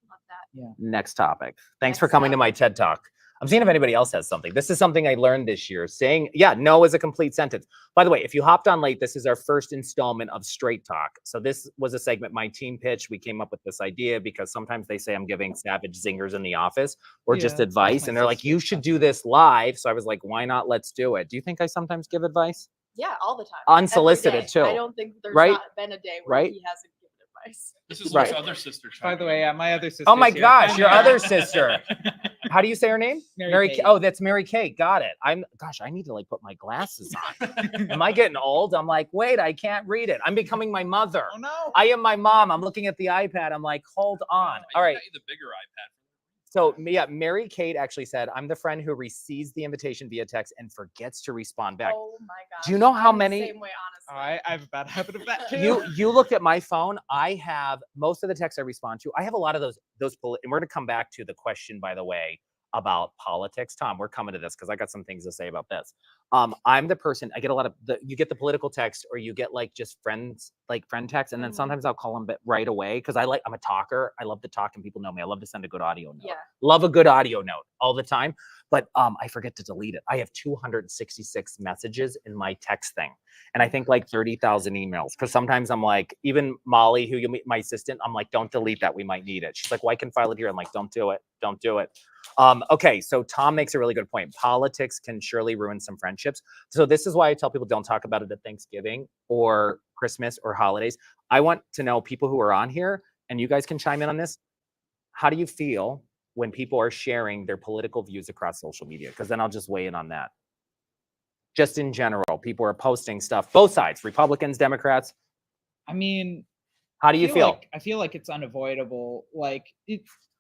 Love that. Next topic. Thanks for Next coming to my topic. TED Talk. I'm seeing if anybody else has something. This is something I learned this year. Saying, yeah, no is a complete sentence. By the way, if you hopped on late, this is our first installment of Straight Talk. So this was a segment my team pitched. We came up with this idea because sometimes they say I'm giving savage zingers in the office or just Yeah, advice. my And they're like, sister you does should that do this live. So I was like, why not? Let's do it. Do you think I sometimes give advice? Yeah, all the time. Unsolicited Every day. too. I don't think there's Right? not been a day where Right? he hasn't given advice. This is Right. Luke's other sister. By the way, my other sister. Oh my gosh, your other sister. How do you say her name? Mary Kate. Oh, that's Mary Kate. Got it. Gosh, I need to like put my glasses on. Am I getting old? I'm like, wait, I can't read it. I'm becoming my mother. Oh no. I am my mom. I'm looking at the iPad. I'm like, hold on. All right. Got you the bigger iPad. So yeah, Mary Kate actually said, I'm the friend who receives the invitation via text and forgets to respond back. Oh my gosh. Do you know how I'm the many- Same way, honestly. I have a bad habit of that too. You looked at my phone. I have most of the texts I respond to. I have a lot of those and we're going to come back to the question, by the way, about politics. Tom, we're coming to this because I got some things to say about this. I'm the person, I get a lot of you get the political text, or you get like just friends, like friend text. And then sometimes I'll call them right away. Cause I'm a talker. I love to talk, and people know me. I love to send a good audio note. Yeah. Love a good audio note all the time. But I forget to delete it. I have 266 messages in my text thing. And I think like 30,000 emails. Cause sometimes I'm like, even Molly, who you meet, my assistant, I'm like, don't delete that. We might need it. She's like, well, I can file it here. I'm like, don't do it. Don't do it. Okay, so Tom makes a really good point. Politics can surely ruin some friendships. So this is why I tell people don't talk about it at Thanksgiving or Christmas or holidays. I want to know, people who are on here, and you guys can chime in on this. How do you feel when people are sharing their political views across social media? Because then I'll just weigh in on that. Just in general, people are posting stuff, both sides, Republicans, Democrats. I mean, how do you feel? I feel like it's unavoidable. Like,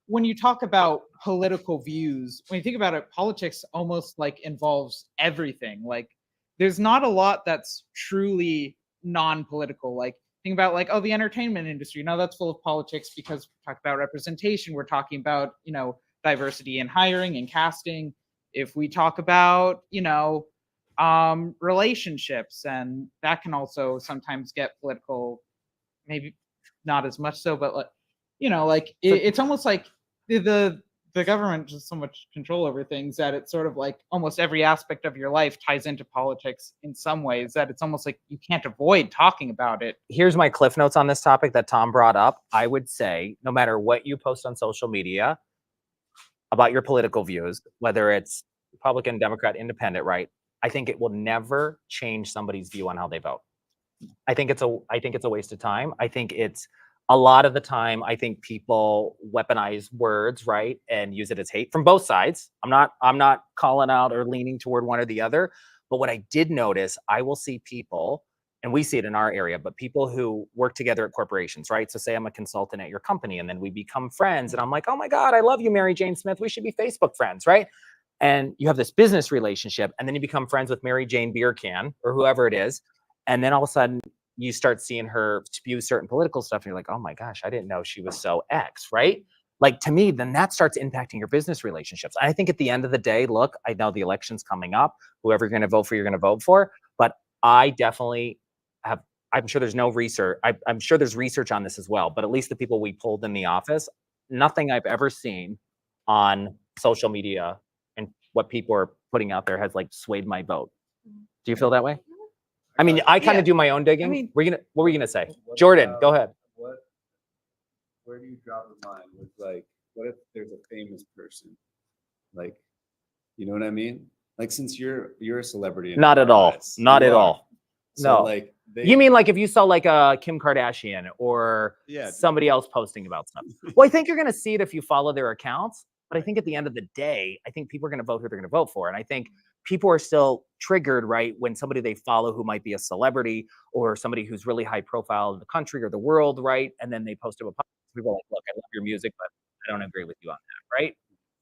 when you talk about political views, when you think about it, politics almost like involves everything. Like, there's not a lot that's truly non-political. Like, think about like, oh, the entertainment industry. No, that's full of politics, because we talk about representation. We're talking about, diversity in hiring and casting. If we talk about, relationships, and that can also sometimes get political, maybe not as much so, but like, it's almost like the government has so much control over things that it's sort of like almost every aspect of your life ties into politics in some ways, that it's almost like you can't avoid talking about it. Here's my cliff notes on this topic that Tom brought up. I would say, no matter what you post on social media about your political views, whether it's Republican, Democrat, Independent, right? I think it will never change somebody's view on how they vote. I think it's a waste of time. I think it's a lot of the time, I think people weaponize words, right, and use it as hate from both sides. I'm not calling out or leaning toward one or the other. But what I did notice, I will see people, and we see it in our area, but people who work together at corporations, right? So say I'm a consultant at your company, and then we become friends, and I'm like, oh my God, I love you, Mary Jane Smith. We should be Facebook friends, right? And you have this business relationship, and then you become friends with Mary Jane Beer Can or whoever it is. And then all of a sudden, you start seeing her spew certain political stuff, and you're like, oh my gosh, I didn't know she was so X, right? Like, to me, then that starts impacting your business relationships. I think at the end of the day, look, I know the election's coming up. Whoever you're going to vote for, you're going to vote for. But I definitely have, I'm sure there's no research. I'm sure there's research on this as well. But at least the people we polled in the office, nothing I've ever seen on social media and what people are putting out there has like swayed my vote. Do you feel that way? I mean, I kind of do my own digging. What were you gonna say? Jordan, go ahead. Where do you draw the line with, like, what if there's a famous person? Like, you know what I mean? Like, since you're a celebrity. Not at all. Not at all. So, no. Like, you mean like if you saw like a Kim Kardashian or somebody else posting about stuff? Well, I think you're gonna see it if you follow their accounts. But I think at the end of the day, I think people are gonna vote who they're gonna vote for. And I think people are still triggered, right, when somebody they follow who might be a celebrity or somebody who's really high profile in the country or the world, right? And then they post about people are like, look, I love your music, but I don't agree with you on that, right?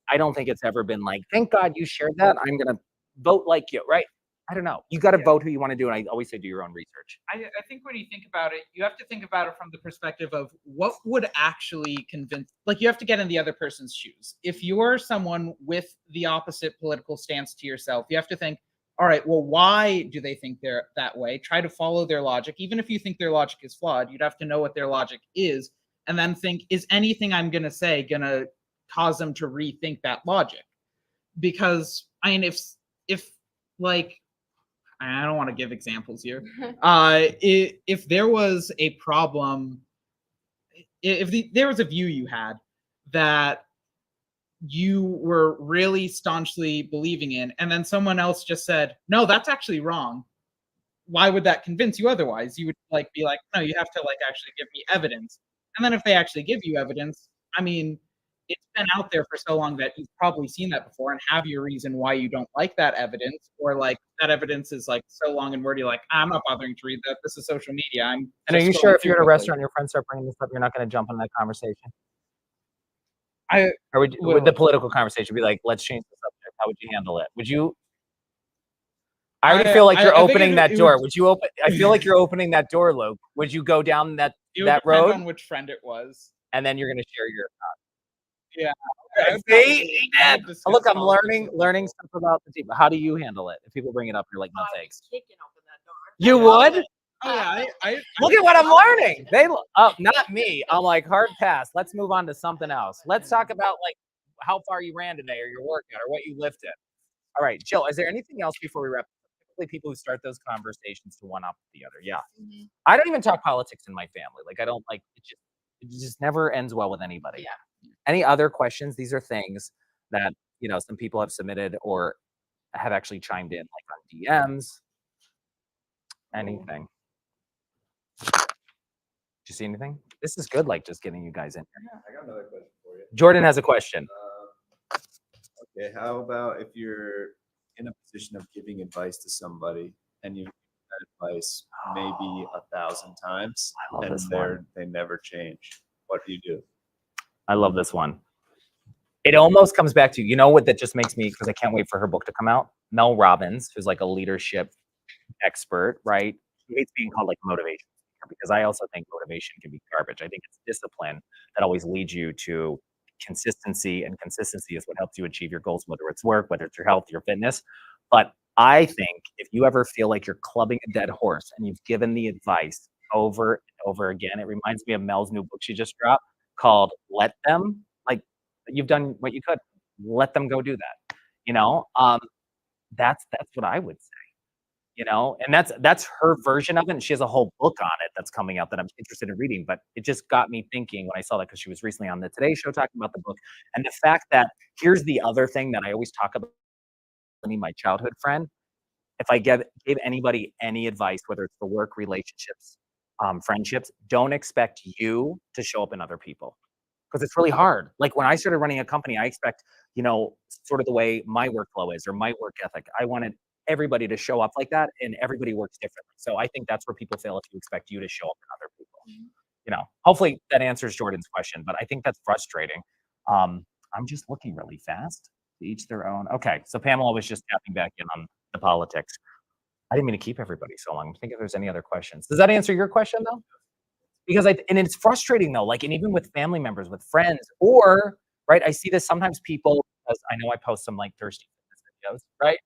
I don't think it's ever been like, thank God you shared that. I'm gonna vote like you, right? I don't know. You got to vote who you want to do. And I always say do your own research. I think when you think about it, you have to think about it from the perspective of what would actually convince, like, you have to get in the other person's shoes. If you're someone with the opposite political stance to yourself, you have to think, all right, well, why do they think they're that way? Try to follow their logic. Even if you think their logic is flawed, you'd have to know what their logic is and then think, is anything I'm going to say going to cause them to rethink that logic? Because, I mean, if like, I don't want to give examples here. If there was a problem, if there was a view you had that you were really staunchly believing in, and then someone else just said, no, that's actually wrong, why would that convince you otherwise? You would like be like, no, you have to like actually give me evidence. And then if they actually give you evidence, I mean, it's been out there for so long that you've probably seen that before and have your reason why you don't like that evidence, or like that evidence is like so long and wordy, like, I'm not bothering to read that. This is social media. And are you sure if you're at a restaurant and your friends start bringing this up, you're not going to jump on that conversation? Or would the political conversation be like, let's change the subject? How would you handle it? Would you? I already feel like you're opening that door. Would you open? I feel like you're opening that door, Luke. Would you go down that road? On which friend it was. And then you're going to share your thoughts. Yeah. Okay, I would see, probably- he I did. would discuss Look, I'm politics learning with learning people. stuff about the team. How do you handle it? If people bring it up, you're like, no I'd be thanks. kicking open that door. You Yeah. would? Oh yeah, I Look at what I'm learning. They not me. I'm like, hard pass. Let's move on to something else. Let's talk about like how far you ran today or your workout or what you lifted. All right, Jill, is there anything else before we wrap up? Typically people who start those conversations to one up the other. Yeah. Mhm. I don't even talk politics in my family. Like I don't like it just never ends well with anybody. Yeah. Any other questions? These are things that, some people have submitted or have actually chimed in like on DMs. Anything. Did you see anything? This is good, like just getting you guys in here. I got another question for you. Jordan has a question. Okay, how about if you're in a position of giving advice to somebody and you've given that advice maybe 1,000 times I love and this one. they never change? What do you do? I love this one. It almost comes back to, what that just makes me, because I can't wait for her book to come out. Mel Robbins, who's like a leadership expert, right? He hates being called like motivation speaker because I also think motivation can be garbage. I think it's discipline that always leads you to consistency, and consistency is what helps you achieve your goals, whether it's work, whether it's your health, your fitness. But I think if you ever feel like you're clubbing a dead horse and you've given the advice over and over again, it reminds me of Mel's new book she just dropped called Let Them. Like, you've done what you could. Let them go do that. That's what I would say. And that's her version of it. And she has a whole book on it that's coming out that I'm interested in reading. But it just got me thinking when I saw that, because she was recently on the Today Show talking about the book. And the fact that here's the other thing that I always talk about, my childhood friend. If I gave anybody any advice, whether it's for work, relationships, friendships, don't expect you to show up in other people. Because it's really hard. Like when I started running a company, I expect, sort of the way my workflow is or my work ethic. I wanted everybody to show up like that, and everybody works differently. So I think that's where people fail, if you expect you to show up in other people. Hopefully that answers Jordan's question, but I think that's frustrating. I'm just looking really fast. To each their own. Okay, so Pamela was just tapping back in on the politics. I didn't mean to keep everybody so long. I'm thinking if there's any other questions. Does that answer your question though? Because and it's frustrating though, like, and even with family members, with friends, or right, I see this sometimes people, because I know I post some like thirsty fitness videos, right?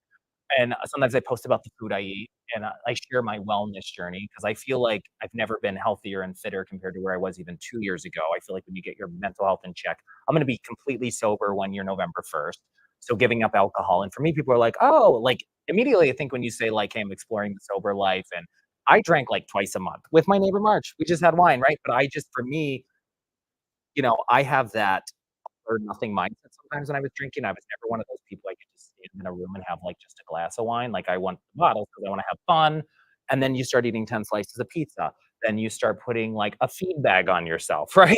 And sometimes I post about the food I eat, and I share my wellness journey because I feel like I've never been healthier and fitter compared to where I was even 2 years ago. I feel like when you get your mental health in check, I'm going to be completely sober one year, November 1st. So giving up alcohol. And for me, people are like, oh, like immediately I think when you say like, hey, I'm exploring the sober life, and I drank like twice a month with my neighbor March. We just had wine, right? But for me, I have that or nothing mindset sometimes when I was drinking. I was never one of those people I could just stand in a room and have like just a glass of wine. Like I want bottles because I want to have fun. And then you start eating 10 slices of pizza. Then you start putting like a feed bag on yourself, right?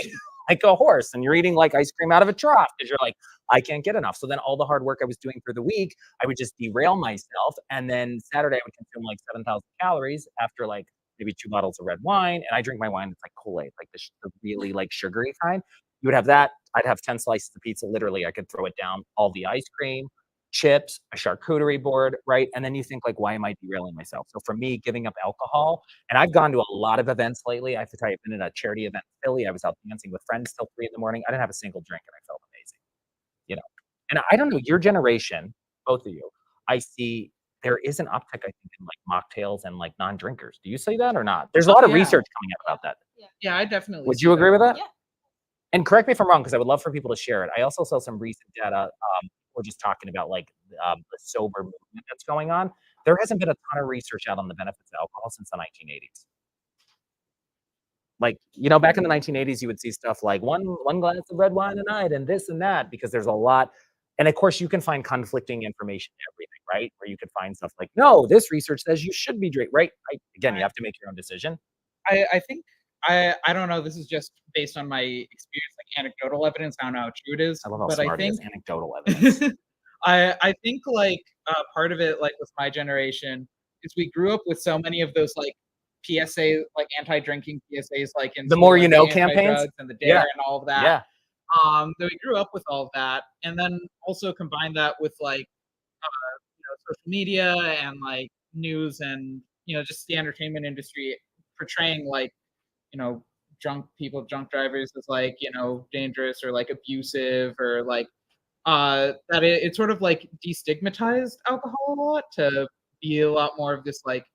Like a horse, and you're eating like ice cream out of a trough because you're like, I can't get enough. So then all the hard work I was doing for the week, I would just derail myself. And then Saturday I would consume like 7,000 calories after like maybe 2 bottles of red wine. And I drink my wine, it's like Kool-Aid, like the really like sugary kind. You would have that. I'd have 10 slices of pizza. Literally, I could throw it down, all the ice cream, chips, a charcuterie board, right? And then you think like, why am I derailing myself? So for me, giving up alcohol, and I've gone to a lot of events lately. I have to tell you, I've been at a charity event in Philly. I was out dancing with friends till 3 a.m. I didn't have a single drink, and I felt amazing. And I don't know, your generation, both of you, I see there is an uptick, I think, in like mocktails and like non-drinkers. Do you see that or not? There's a lot of Yeah. research coming out about that. Yeah, I definitely. Would see you agree that. with that? Yeah. And correct me if I'm wrong, because I would love for people to share it. I also saw some recent data. We're just talking about like the sober movement that's going on. There hasn't been a ton of research out on the benefits of alcohol since the 1980s. Like, back in the 1980s, you would see stuff like one glass of red wine a night and this and that, because there's a lot. And of course, you can find conflicting information in everything, right? Where you could find stuff like, no, this research says you should be drinking, right? Again, you have to make your own decision. I think I don't know. This is just based on my experience, like anecdotal evidence. I don't know how true it is, I love how but smart I it is. think Anecdotal evidence. I think like part of it, like with my generation, is we grew up with so many of those like PSA, like anti-drinking PSAs, like in The More school, You like, Know the campaigns? anti-drugs and the dare Yeah. and all of that. Yeah. That we grew up with all of that, and then also combine that with like social media and like news and just the entertainment industry portraying like drunk drivers as like, you know, dangerous or like abusive or like that it sort of like destigmatized alcohol a lot to be a lot more of this like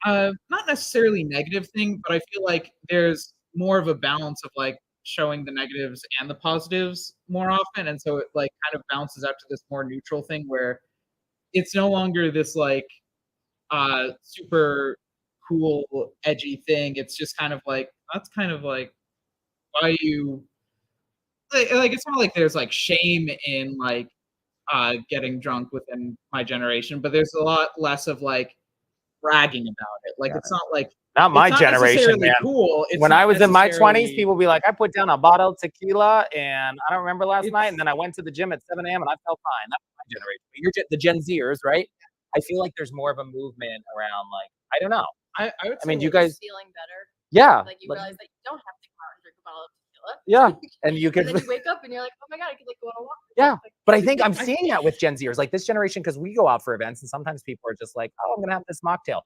not necessarily negative thing, but I feel like there's more of a balance of like showing the negatives and the positives more often, and so it like kind of bounces out to this more neutral thing where it's no longer this like super cool edgy thing. It's just kind of like that's kind of like why you like it's not like there's like shame in like getting drunk within my generation, but there's a lot less of like bragging about it. Like it's not like Not my it's not generation, necessarily man. cool. It's When not I was in my 20s, necessarily- people would be like, I put down a bottle of tequila and I don't remember last night. It's- And then I went to the gym at 7 a.m. and I felt fine. That's my generation. But you're the Gen Zers, right? I feel like there's more of a movement around like, I don't know. I would I mean, say, you like, guys, feeling better. yeah. Like you but- realize that you don't have to go out and drink a bottle of tequila. Yeah. And you And could, then you wake up and you're like, oh my god, I could like go on a walk. Yeah. Like, but I think I'm seeing that with Gen Zers, like this generation, because we go out for events and sometimes people are just like, oh, I'm going to have this mocktail.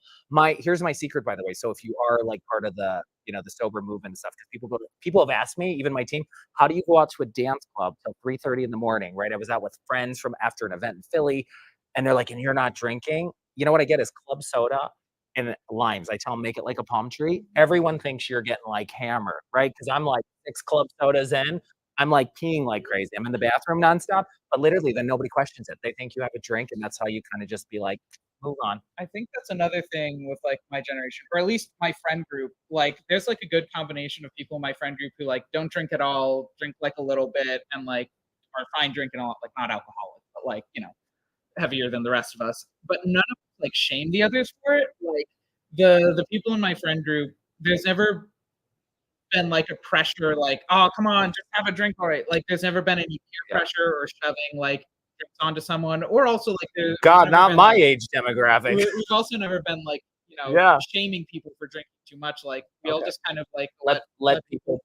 Here's my secret, by the way. So if you are like part of the, you know, the sober movement and stuff, because people have asked me, even my team, how do you go out to a dance club till 3:30 in the morning, right? I was out with friends from after an event in Philly and they're like, and you're not drinking? You know what I get is club soda and limes. I tell them, make it like a palm tree. Everyone thinks you're getting like hammered, right? Because I'm like 6 club sodas in. I'm like peeing like crazy. I'm in the bathroom nonstop, but literally then nobody questions it. They think you have a drink and that's how you kind of just be like, move on. I think that's another thing with like my generation, or at least my friend group. Like, there's like a good combination of people in my friend group who like don't drink at all, drink like a little bit, and like are fine drinking a lot, like not alcoholic, but like, you know, heavier than the rest of us. But none of us like shame the others for it. Like the people in my friend group, there's never been like a pressure, like, oh come on, just have a drink, all right. Like there's never been any peer pressure or shoving like drinks onto someone, or also like there's God, never not been, my like, age demographic. we've also never been like, you know, Yeah. shaming people for drinking too much. Like we all Okay. just kind of like Let people,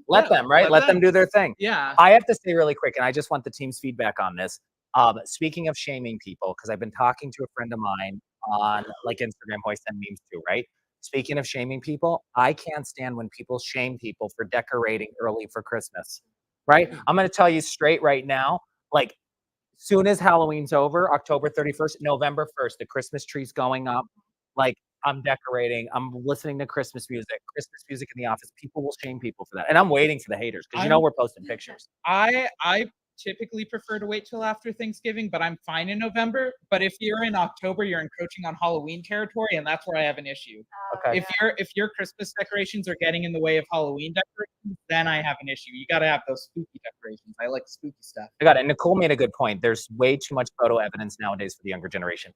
let Yeah, them, right? Let them do their thing. yeah. I have to say really quick, and I just want the team's feedback on this. Speaking of shaming people, because I've been talking to a friend of mine on like Instagram who I send memes to, right? Speaking of shaming people, I can't stand when people shame people for decorating early for Christmas, right? I'm going to tell you straight right now, like soon as Halloween's over, October 31st, November 1st, the Christmas tree's going up. Like I'm decorating, I'm listening to Christmas music in the office. People will shame people for that. And I'm waiting for the haters because you know we're posting pictures. I typically prefer to wait till after Thanksgiving, but I'm fine in November. But if you're in October, you're encroaching on Halloween territory, and that's where I have an issue. Okay. If your Christmas decorations are getting in the way of Halloween decorations, then I have an issue. You got to have those spooky decorations. I like spooky stuff. I got it. Nicole made a good point. There's way too much photo evidence nowadays for the younger generation.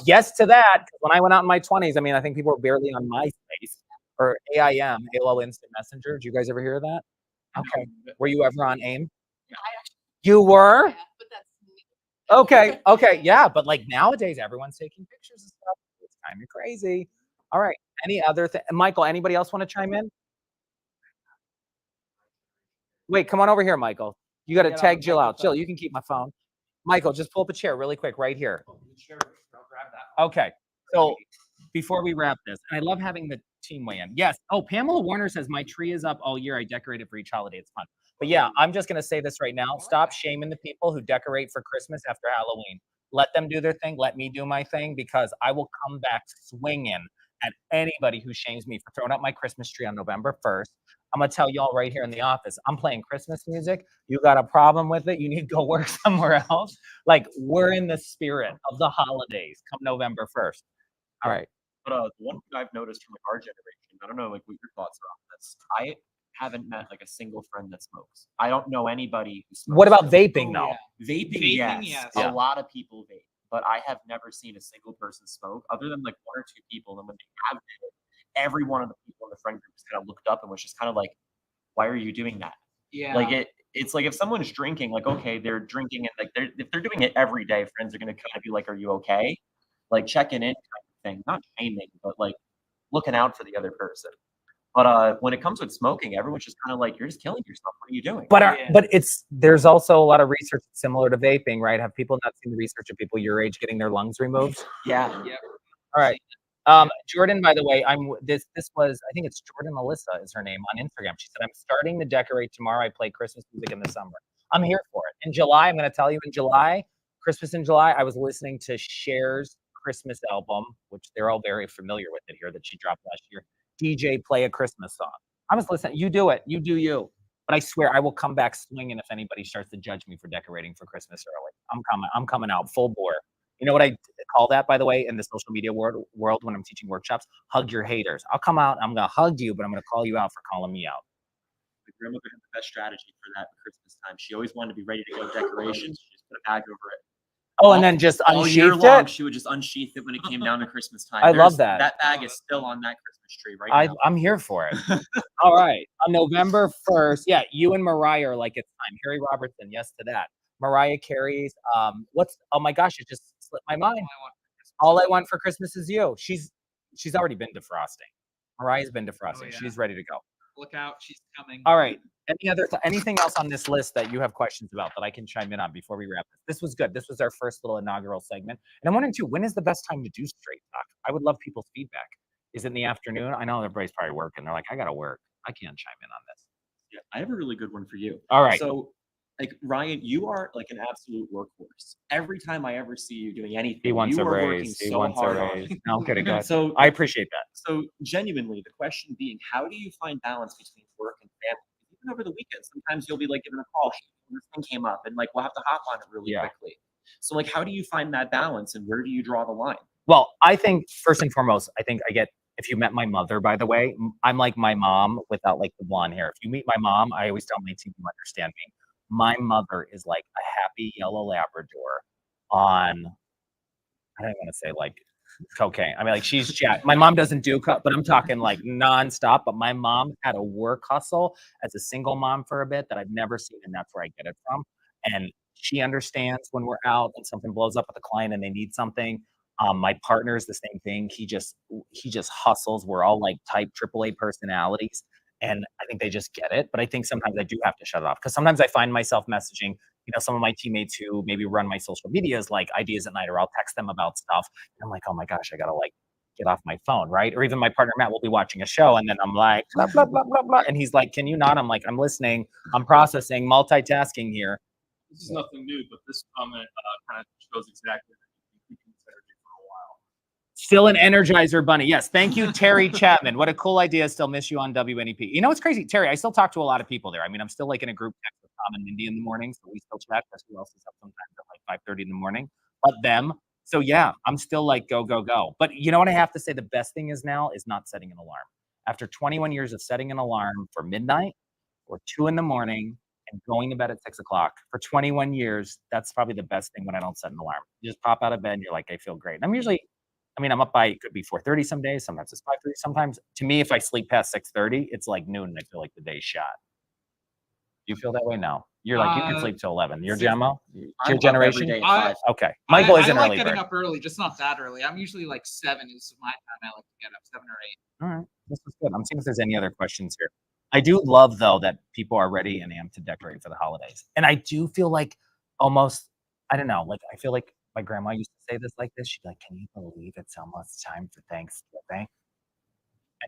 Yes to that. 'Cause when I went out in my 20s, I mean, I think people were barely on MySpace or AIM, AOL Instant Messenger. Did you guys ever hear of that? Okay. Were you ever on AIM? You were? Yeah, but that's me. Okay. Okay. Yeah. But like nowadays, everyone's taking pictures and stuff. It's kind of crazy. All right. Any other thing? Michael, anybody else want to chime in? Wait, come on over here, Michael. You got to Get on tag the Jill out. microphone. Jill, you can keep my phone. Michael, just pull up a chair really quick right here. Okay. So before we wrap this, and I love having the team weigh in. Yes. Oh, Pamela Warner says my tree is up all year. I decorate it for each holiday. It's fun. But yeah, I'm just going to say this right now. Stop shaming the people who decorate for Christmas after Halloween. Let them do their thing. Let me do my thing because I will come back swinging at anybody who shames me for throwing up my Christmas tree on November 1st. I'm going to tell y'all right here in the office, I'm playing Christmas music. You got a problem with it? You need to go work somewhere else. Like we're in the spirit of the holidays come November 1st. All right. But the one thing I've noticed from like our generation, I don't know like what your thoughts are on this. I haven't met like a single friend that smokes. I don't know anybody who smokes. What about vaping though? Vaping? Vaping, Yes. yes. A lot of people vape, but I have never seen a single person smoke other than like 1 or 2 people. And when they have it, every one of the people in the friend group just kind of looked up and was just kind of like, why are you doing that? Yeah. Like it's like if someone's drinking, like, okay, they're drinking and like if they're doing it every day, friends are gonna kind of be like, are you okay? Like checking in kind of thing, not shaming, but like looking out for the other person. But when it comes with smoking, everyone's just kind of like, you're just killing yourself. What are you doing? But there's also a lot of research similar to vaping, right? Have people not seen the research of people your age getting their lungs removed? Yeah. All right. Jordan, by the way, this was, I think it's Jordan Alyssa is her name on Instagram. She said, I'm starting to decorate tomorrow. I play Christmas music in the summer. I'm here for it. In July, I'm going to tell you, in July, Christmas in July, I was listening to Cher's Christmas album, which they're all very familiar with it here, that she dropped last year. DJ, play a Christmas song. I was listening. You do it. You do you. But I swear I will come back swinging if anybody starts to judge me for decorating for Christmas early. I'm coming. I'm coming out full bore. You know what I call that, by the way, in the social media world when I'm teaching workshops? Hug your haters. I'll come out. I'm gonna hug you, but I'm gonna call you out for calling me out. My grandmother had the best strategy for that at Christmas time. She always wanted to be ready to go decorations. She just put a bag over it. Oh, and then just all year unsheathed long, it. she would just unsheath it when it came down to Christmas time. I love that. That bag is still on that Christmas tree right now. I'm here for it. All right. On November 1st, yeah, you and Mariah are like, it's time. Harry Robertson, yes to that. Mariah Carey's, oh my gosh, it just slipped my mind. All I want for Christmas is you. She's already been defrosting. Mariah's been defrosting. yeah. She's ready to go. Look out, she's coming. All right. Anything else on this list that you have questions about that I can chime in on before we wrap this? This was good. This was our first little inaugural segment. And I'm wondering too, when is the best time to do straight talk? I would love people's feedback. Is it in the afternoon? I know everybody's probably working. They're like, I gotta work. I can't chime in on this. Yeah, I have a really good one for you. All right. So, like Ryan, you are like an absolute workhorse. Every time I ever see you doing anything, He wants you a are working raise. He so wants a hard on raise. it. No, I'm kidding. Go ahead. So I appreciate that. So genuinely, the question being, how do you find balance between work and family? Even over the weekend, sometimes you'll be like given a call, hey, this thing came up, and like we'll have to hop on it really quickly. So like, how do you find that balance, and where do you draw the line? Well, I think first and foremost, if you met my mother, by the way, I'm like my mom without like the blonde hair. If you meet my mom, I always tell my team you understand me. My mother is like a happy yellow Labrador on, I don't want to say like cocaine. I mean, like she's jacked. My mom doesn't do but I'm talking like nonstop. But my mom had a work hustle as a single mom for a bit that I've never seen, and that's where I get it from. And she understands when we're out and something blows up with a client and they need something. My partner is the same thing. He just hustles. We're all like type AAA personalities, and I think they just get it. But I think sometimes I do have to shut it off because sometimes I find myself messaging, some of my teammates who maybe run my social medias like ideas at night, or I'll text them about stuff. And I'm like, oh my gosh, I gotta like get off my phone, right? Or even my partner Matt will be watching a show, and then I'm like, blah blah blah blah blah, and he's like, can you not? I'm like, I'm listening, I'm processing, multitasking here. This is nothing new, but this comment kind of shows exactly that you can consider it for a while. Still an Energizer bunny. Yes. Thank you, Terry Chapman. What a cool idea. Still miss you on WNEP. You know, it's crazy. Terry, I still talk to a lot of people there. I mean, I'm still like in a group text with Tom and Mindy in the morning. So we still chat. That's who else is up sometimes at like 5:30 in the morning. But them. So yeah, I'm still like go, go, go. But you know what I have to say? The best thing is now is not setting an alarm. After 21 years of setting an alarm for midnight or 2 in the morning and going to bed at 6 o'clock for 21 years, that's probably the best thing when I don't set an alarm. You just pop out of bed and you're like, I feel great. And I'm usually, I'm up by, it could be 4:30 some days, sometimes it's 5:30. Sometimes, to me, if I sleep past 6:30, it's like noon and I feel like the day's shot. Do you feel that way? No. You're like, you can sleep till 11. Your Gemma? Your generation? Every day at 5. Okay. Michael is an I like early getting bird. up early, just not that early. I'm usually like 7 is my time. I like to get up, 7 or 8. All right. This is good. I'm seeing if there's any other questions here. I do love, though, that people are ready and amped to decorate for the holidays. And I do feel like almost, I don't know, like I feel like my grandma used to say this like this. She'd be like, can you believe it's almost time for Thanksgiving?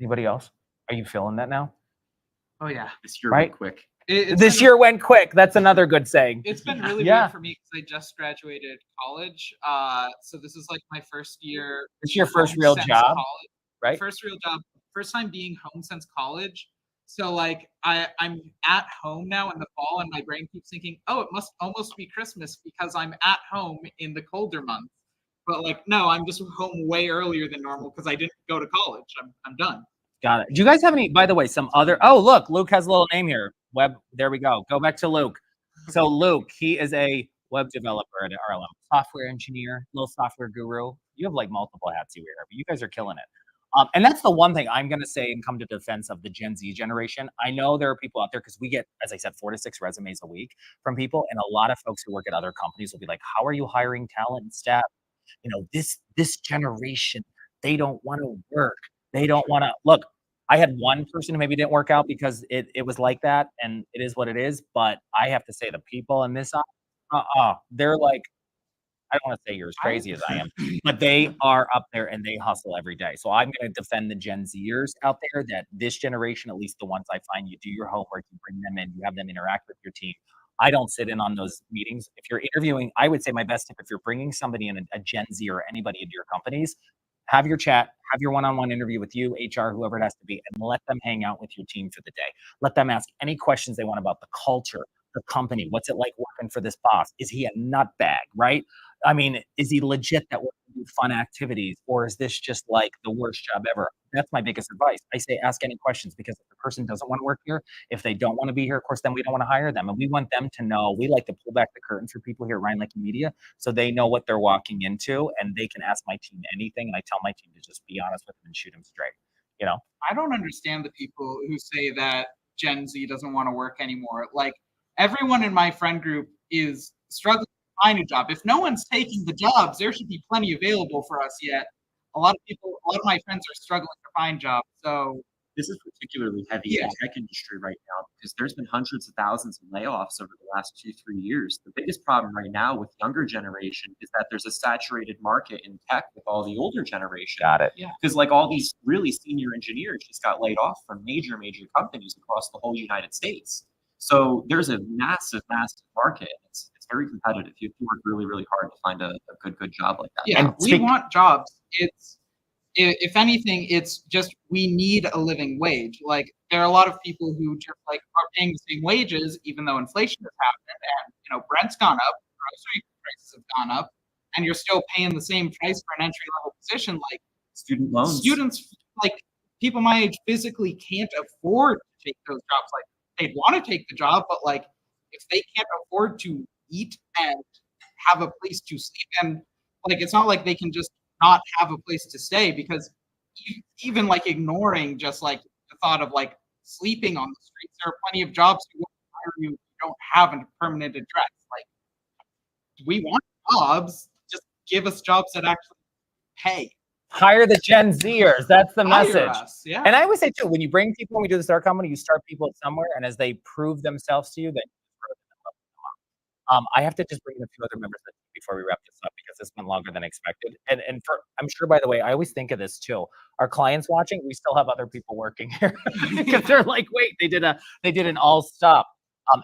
Anybody else? Are you feeling that now? Oh yeah. This year Right? went quick. This year went quick. That's another good saying. It's been really Yeah. weird for me because I just graduated college. So this is like my first year. It's your being first home real since job, college. right? First real job. First time being home since college. So like I'm at home now in the fall, and my brain keeps thinking, oh, it must almost be Christmas because I'm at home in the colder months. But like, no, I'm just home way earlier than normal because I didn't go to college. I'm done. Got it. Do you guys have any, by the way, some other, oh, look, Luke has a little name here. There we go. Go back to Luke. So Luke, he is a web developer at RLM, software engineer, little software guru. You have like multiple hats you wear, but you guys are killing it. And that's the one thing I'm going to say and come to defense of the Gen Z generation. I know there are people out there because we get, as I said, 4 to 6 resumes a week from people. And a lot of folks who work at other companies will be like, how are you hiring talent and staff? This generation, they don't want to work. They don't want to look. I had one person who maybe didn't work out because it was like that, and it is what it is. But I have to say, the people in this, they're like, I don't want to say you're as crazy as I am, but they are up there and they hustle every day. So I'm going to defend the Gen Zers out there that this generation, at least the ones I find, you do your homework, you bring them in, you have them interact with your team. I don't sit in on those meetings. If you're interviewing, I would say my best tip, if you're bringing somebody in, a Gen Z or anybody into your companies, have your chat, have your one-on-one interview with you, HR, whoever it has to be, and let them hang out with your team for the day. Let them ask any questions they want about the culture, the company. What's it like working for this boss? Is he a nutbag, right? I mean, is he legit that we're gonna do fun activities, or is this just like the worst job ever? That's my biggest advice. I say ask any questions, because if the person doesn't want to work here, if they don't want to be here, of course, then we don't want to hire them. And we want them to know, we like to pull back the curtain for people here at Ryan Lucky Media, so they know what they're walking into, and they can ask my team anything. And I tell my team to just be honest with them and shoot them straight. You know, I don't understand the people who say that Gen Z doesn't want to work anymore. Like, everyone in my friend group is struggling to find a job. If no one's taking the jobs, there should be plenty available for us yet. A lot of my friends are struggling to find jobs. So This is particularly heavy in the tech industry right now, because there's been hundreds of thousands of layoffs over the last 2-3 years. The biggest problem right now with younger generation is that there's a saturated market in tech with all the older generation. got it. Because like all these really senior engineers just got laid off from major companies across the whole United States. So there's a massive market. It's very competitive. You have to work really, really hard to find a good job like that. yeah, we want jobs. If anything, it's just we need a living wage. Like, there are a lot of people who just like are paying the same wages, even though inflation has happened, and rent's gone up, grocery prices have gone up, and you're still paying the same price for an entry level position. Like, Student loans. students, like people my age, physically can't afford to take those jobs. Like, they'd want to take the job, but like if they can't afford to eat and have a place to sleep, and like it's not like they can just not have a place to stay, because even like ignoring just like the thought of like sleeping on the streets, there are plenty of jobs who won't hire you if you don't have a permanent address. Like, we want jobs, just give us jobs that actually pay. Hire the Gen Zers. That's the Hire message. us, yeah. And I always say too, when you bring people, when we do the Start Company, you start people somewhere, and as they prove themselves to you, then I have to just bring in a few other members before we wrap this up, because this went longer than expected. And I'm sure, by the way, I always think of this too. Our clients watching, we still have other people working here because they're like, wait, they did an all stop.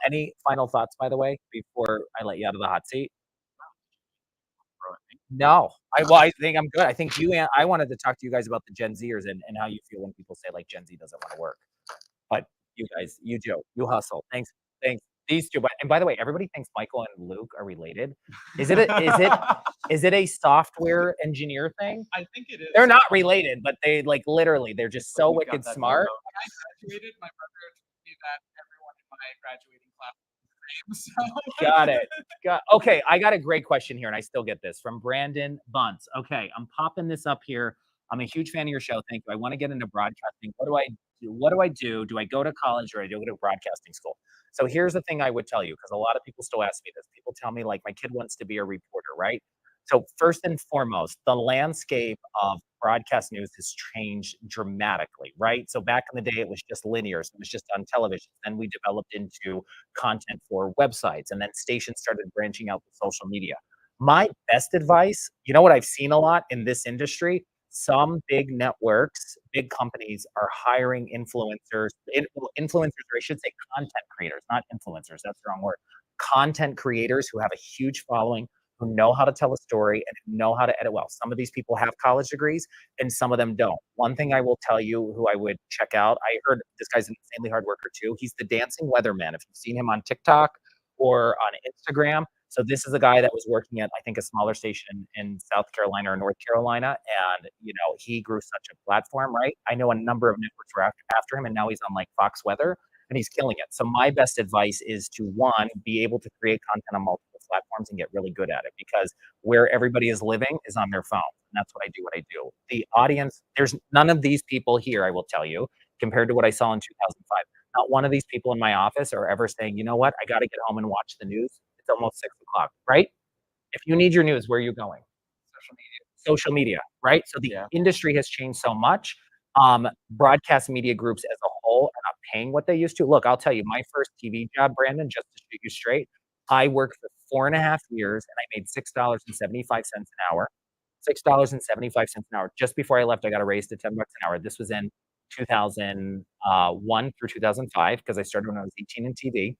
Any final thoughts, by the way, before I let you out of the hot seat? No, I think I'm good. I think I wanted to talk to you guys about the Gen Zers and how you feel when people say like Gen Z doesn't want to work. But you guys, you do, you hustle. Thanks. These two, and by the way, everybody thinks Michael and Luke are related. Is it a software engineer thing? I think it is. They're not related, but they like literally, they're just so We've got wicked that smart. When I graduated, my brother told me that everyone in my graduating class was the same. So Okay, I got a great question here, and I still get this from Brandon Bunce. Okay, I'm popping this up here. I'm a huge fan of your show. Thank you. I want to get into broadcasting. What do I do? What do I do? Do I go to college, or do I go to broadcasting school? So here's the thing I would tell you, because a lot of people still ask me this. People tell me like my kid wants to be a reporter, right? So first and foremost, the landscape of broadcast news has changed dramatically, right? So back in the day, it was just linear. So it was just on television. Then we developed into content for websites, and then stations started branching out to social media. My best advice, you know what I've seen a lot in this industry? Some big networks, big companies are hiring influencers, or I should say content creators, not influencers. That's the wrong word. Content creators who have a huge following, who know how to tell a story and know how to edit well. Some of these people have college degrees and some of them don't. One thing I will tell you who I would check out, I heard this guy's an insanely hard worker too. He's the dancing weatherman. If you've seen him on TikTok or on Instagram. So this is a guy that was working at, I think, a smaller station in South Carolina or North Carolina. And, he grew such a platform, right? I know a number of networks were after him, and now he's on like Fox Weather and he's killing it. So my best advice is to, one, be able to create content on multiple platforms and get really good at it, because where everybody is living is on their phone. And that's what I do. The audience, there's none of these people here, I will tell you, compared to what I saw in 2005. Not one of these people in my office are ever saying, you know what, I got to get home and watch the news. It's almost 6 o'clock, right? If you need your news, where are you going? Social media, right? So the industry has changed so much. Broadcast media groups as a whole are not paying what they used to. Look, I'll tell you, my first TV job, Brandon, just to shoot you straight, I worked for 4.5 years, and I made $6.75 an hour. $6.75 an hour. Just before I left, I got a raise to $10 an hour. This was in 2001 through 2005 because I started when I was 18 in TV.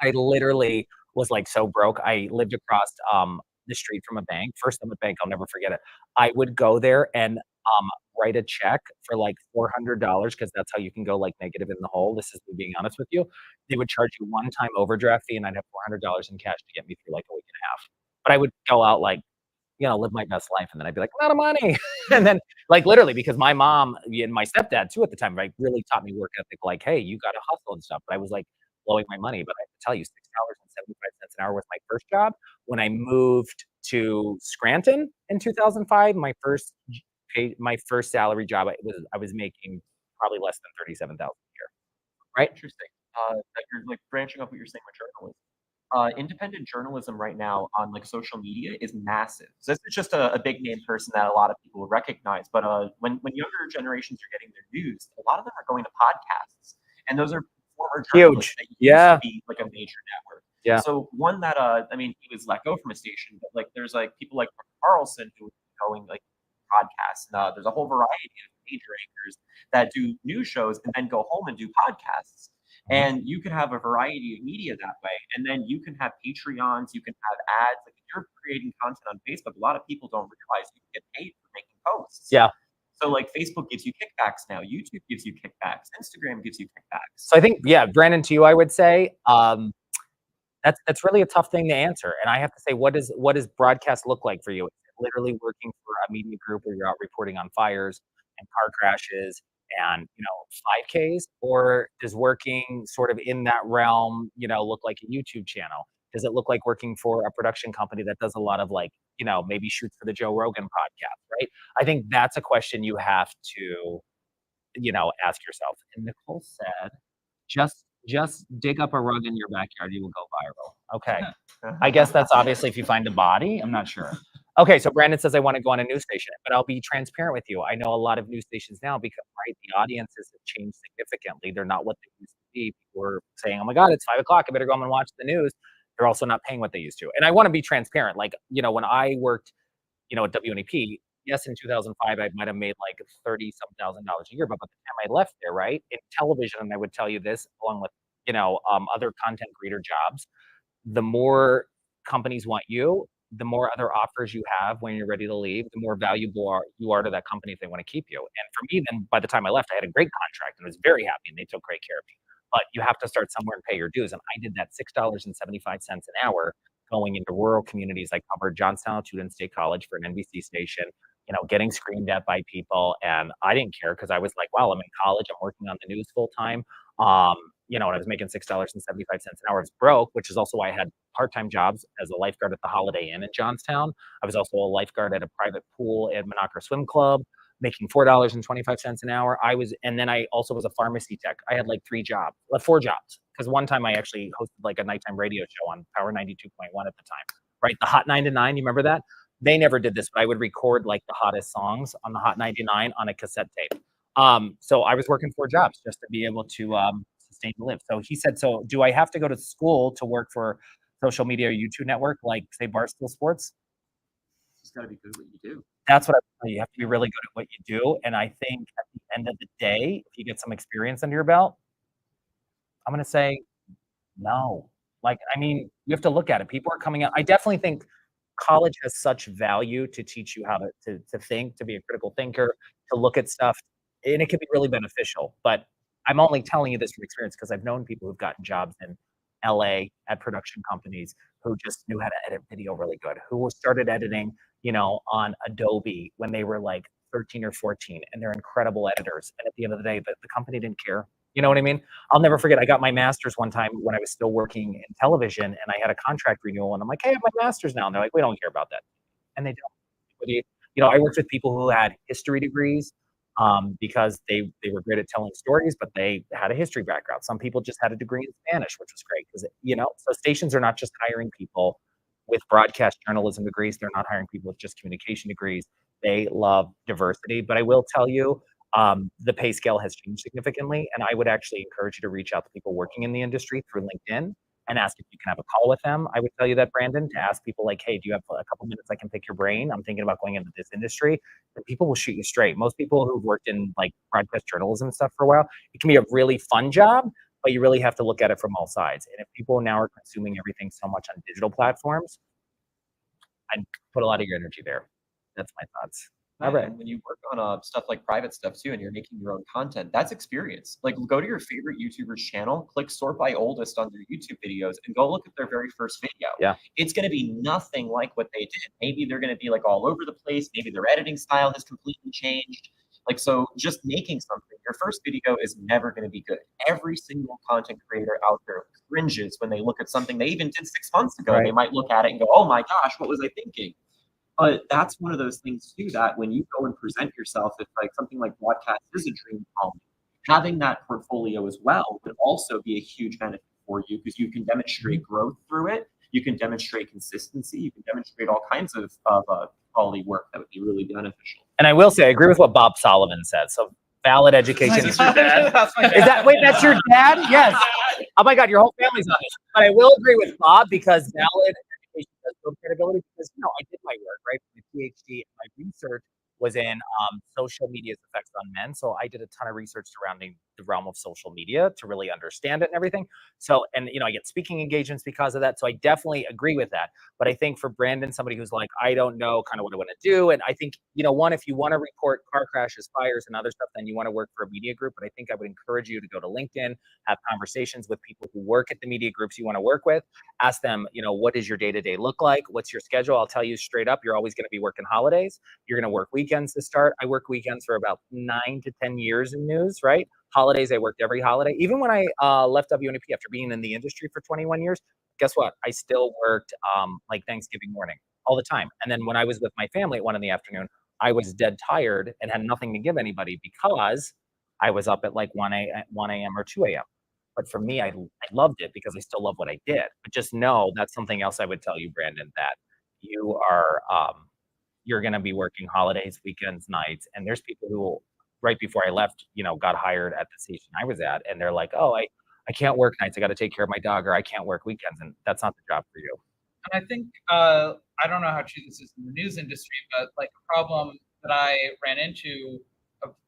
I literally was like so broke. I lived across the street from a bank. First time at bank, I'll never forget it. I would go there and write a check for like $400 because that's how you can go like negative in the hole. This is me being honest with you. They would charge you one-time overdraft fee, and I'd have $400 in cash to get me through like a week and a half. But I would go out like, live my best life, and then I'd be like, I'm out of money, and then like literally because my mom and my stepdad too at the time, right, really taught me work ethic. Like, hey, you got to hustle and stuff. But I was like blowing my money. But I have to tell you, $6.75 an hour was my first job. When I moved to Scranton in 2005, my first salary job, I was making probably less than 37,000 a year. Right? Interesting. That you're like branching off what you're saying with journalism. Independent journalism right now on like social media is massive. So this is just a big name person that a lot of people will recognize. But when younger generations are getting their news, a lot of them are going to podcasts, and those are former journalists Huge. that used Yeah. to be like a major network. Yeah. So one that I mean, he was let go from a station, but like there's like people like Carlson who are going like podcasts. And, there's a whole variety of major anchors that do news shows and then go home and do podcasts. And you can have a variety of media that way. And then you can have Patreons, you can have ads. Like if you're creating content on Facebook, a lot of people don't realize you can get paid for making posts. Yeah. So like Facebook gives you kickbacks now, YouTube gives you kickbacks, Instagram gives you kickbacks. So I think, yeah, Brandon, to you, I would say that's really a tough thing to answer. And I have to say, what does broadcast look like for you? Is it literally working for a media group where you're out reporting on fires and car crashes and 5Ks, or does working sort of in that realm, look like a YouTube channel? Does it look like working for a production company that does a lot of like, maybe shoots for the Joe Rogan podcast, right? I think that's a question you have to, ask yourself. And Nicole said, just dig up a rug in your backyard, you will go viral. Okay. I guess that's obviously if you find a body. I'm not sure. Okay, so Brandon says I want to go on a news station, but I'll be transparent with you. I know a lot of news stations now because the audiences have changed significantly. They're not what they used to be. People are saying, "Oh my God, it's 5 o'clock. I better go home and watch the news." They're also not paying what they used to. And I want to be transparent. Like, when I worked, at WNEP, yes, in 2005, I might have made like $30-some thousand a year. But by the time I left there, right, in television, and I would tell you this, along with other content creator jobs, the more companies want you, the more other offers you have when you're ready to leave, the more valuable you are to that company if they want to keep you. And for me, then by the time I left, I had a great contract and was very happy, and they took great care of me. But you have to start somewhere and pay your dues. And I did that $6.75 an hour going into rural communities. I covered Johnstown Tudor State College for an NBC station, getting screamed at by people. And I didn't care because I was like, wow, I'm in college. I'm working on the news full time. And I was making $6.75 an hour. I was broke, which is also why I had part-time jobs as a lifeguard at the Holiday Inn in Johnstown. I was also a lifeguard at a private pool at Menacra Swim Club, making $4.25 an hour. And then I also was a pharmacy tech. I had like 4 jobs. Because one time I actually hosted like a nighttime radio show on Power 92.1 at the time, right? The Hot 9 to 9, you remember that? They never did this, but I would record like the hottest songs on the Hot 99 on a cassette tape. So I was working 4 jobs just to be able to sustain and live. So he said, so do I have to go to school to work for social media or YouTube network, like say Barstool Sports? You just got to be good at what you do. That's what you have to be really good at what you do. And I think at the end of the day, if you get some experience under your belt, I'm going to say no. Like, I mean, you have to look at it. People are coming out. I definitely think college has such value to teach you how to think, to be a critical thinker, to look at stuff, and it can be really beneficial. But I'm only telling you this from experience because I've known people who've gotten jobs in LA at production companies who just knew how to edit video really good, who started editing, on Adobe when they were like 13 or 14, and they're incredible editors. And at the end of the day, the company didn't care. You know what I mean? I'll never forget, I got my master's one time when I was still working in television, and I had a contract renewal, and I'm like, hey, I have my master's now. And they're like, we don't care about that. And they don't. I worked with people who had history degrees because they were great at telling stories, but they had a history background. Some people just had a degree in Spanish, which was great because, so stations are not just hiring people with broadcast journalism degrees. They're not hiring people with just communication degrees. They love diversity. But I will tell you, the pay scale has changed significantly, and I would actually encourage you to reach out to people working in the industry through LinkedIn and ask if you can have a call with them. I would tell you that, Brandon, to ask people like, hey, do you have a couple minutes I can pick your brain? I'm thinking about going into this industry. And people will shoot you straight. Most people who've worked in like broadcast journalism and stuff for a while, it can be a really fun job, but you really have to look at it from all sides. And if people now are consuming everything so much on digital platforms, I'd put a lot of your energy there. That's my thoughts. All right. And when you work on stuff like private stuff too, and you're making your own content, that's experience. Like, go to your favorite YouTuber's channel, click sort by oldest on their YouTube videos, and go look at their very first video. Yeah. It's going to be nothing like what they did. Maybe they're going to be like all over the place. Maybe their editing style has completely changed. Like, so just making something, your first video is never going to be good. Every single content creator out there cringes when they look at something they even did 6 months ago. Right. They might look at it and go, oh my gosh, what was I thinking? But that's one of those things too, that when you go and present yourself, if like something like broadcast is a dream home, having that portfolio as well would also be a huge benefit for you, because you can demonstrate growth through it. You can demonstrate consistency. You can demonstrate all kinds of quality work that would be really beneficial. And I will say, I agree with what Bob Sullivan said. So valid education. Is your dad? That's my dad. Is that, wait, that's your dad? Yes. Oh my God, your whole family's on this. But I will agree with Bob, because valid education does build credibility, because, you know, I did my work, right? My PhD, my research was in social media's effects on men. So I did a ton of research surrounding the realm of social media to really understand it and everything. So, and, you know, I get speaking engagements because of that. So I definitely agree with that. But I think for Brandon, somebody who's like, I don't know kind of what I want to do. And I think, you know, one, if you want to report car crashes, fires, and other stuff, then you want to work for a media group. But I think I would encourage you to go to LinkedIn, have conversations with people who work at the media groups you want to work with. Ask them, you know, what does your day-to-day look like? What's your schedule? I'll tell you straight up, you're always going to be working holidays. You're going to work weekends to start. I work weekends for about 9 to 10 years in news, right? Holidays, I worked every holiday. Even when I left WNP after being in the industry for 21 years, guess what? I still worked like Thanksgiving morning all the time. And then when I was with my family at 1 PM, I was dead tired and had nothing to give anybody, because I was up at like 1 a.m. or 2 a.m. But for me, I loved it because I still love what I did. But just know that's something else I would tell you, Brandon, that you are you're going to be working holidays, weekends, nights. And there's people who, right before I left, you know, got hired at the station I was at, and they're like, oh, I can't work nights. I got to take care of my dog, or I can't work weekends. And that's not the job for you. And I think, I don't know how true this is in the news industry, but like a problem that I ran into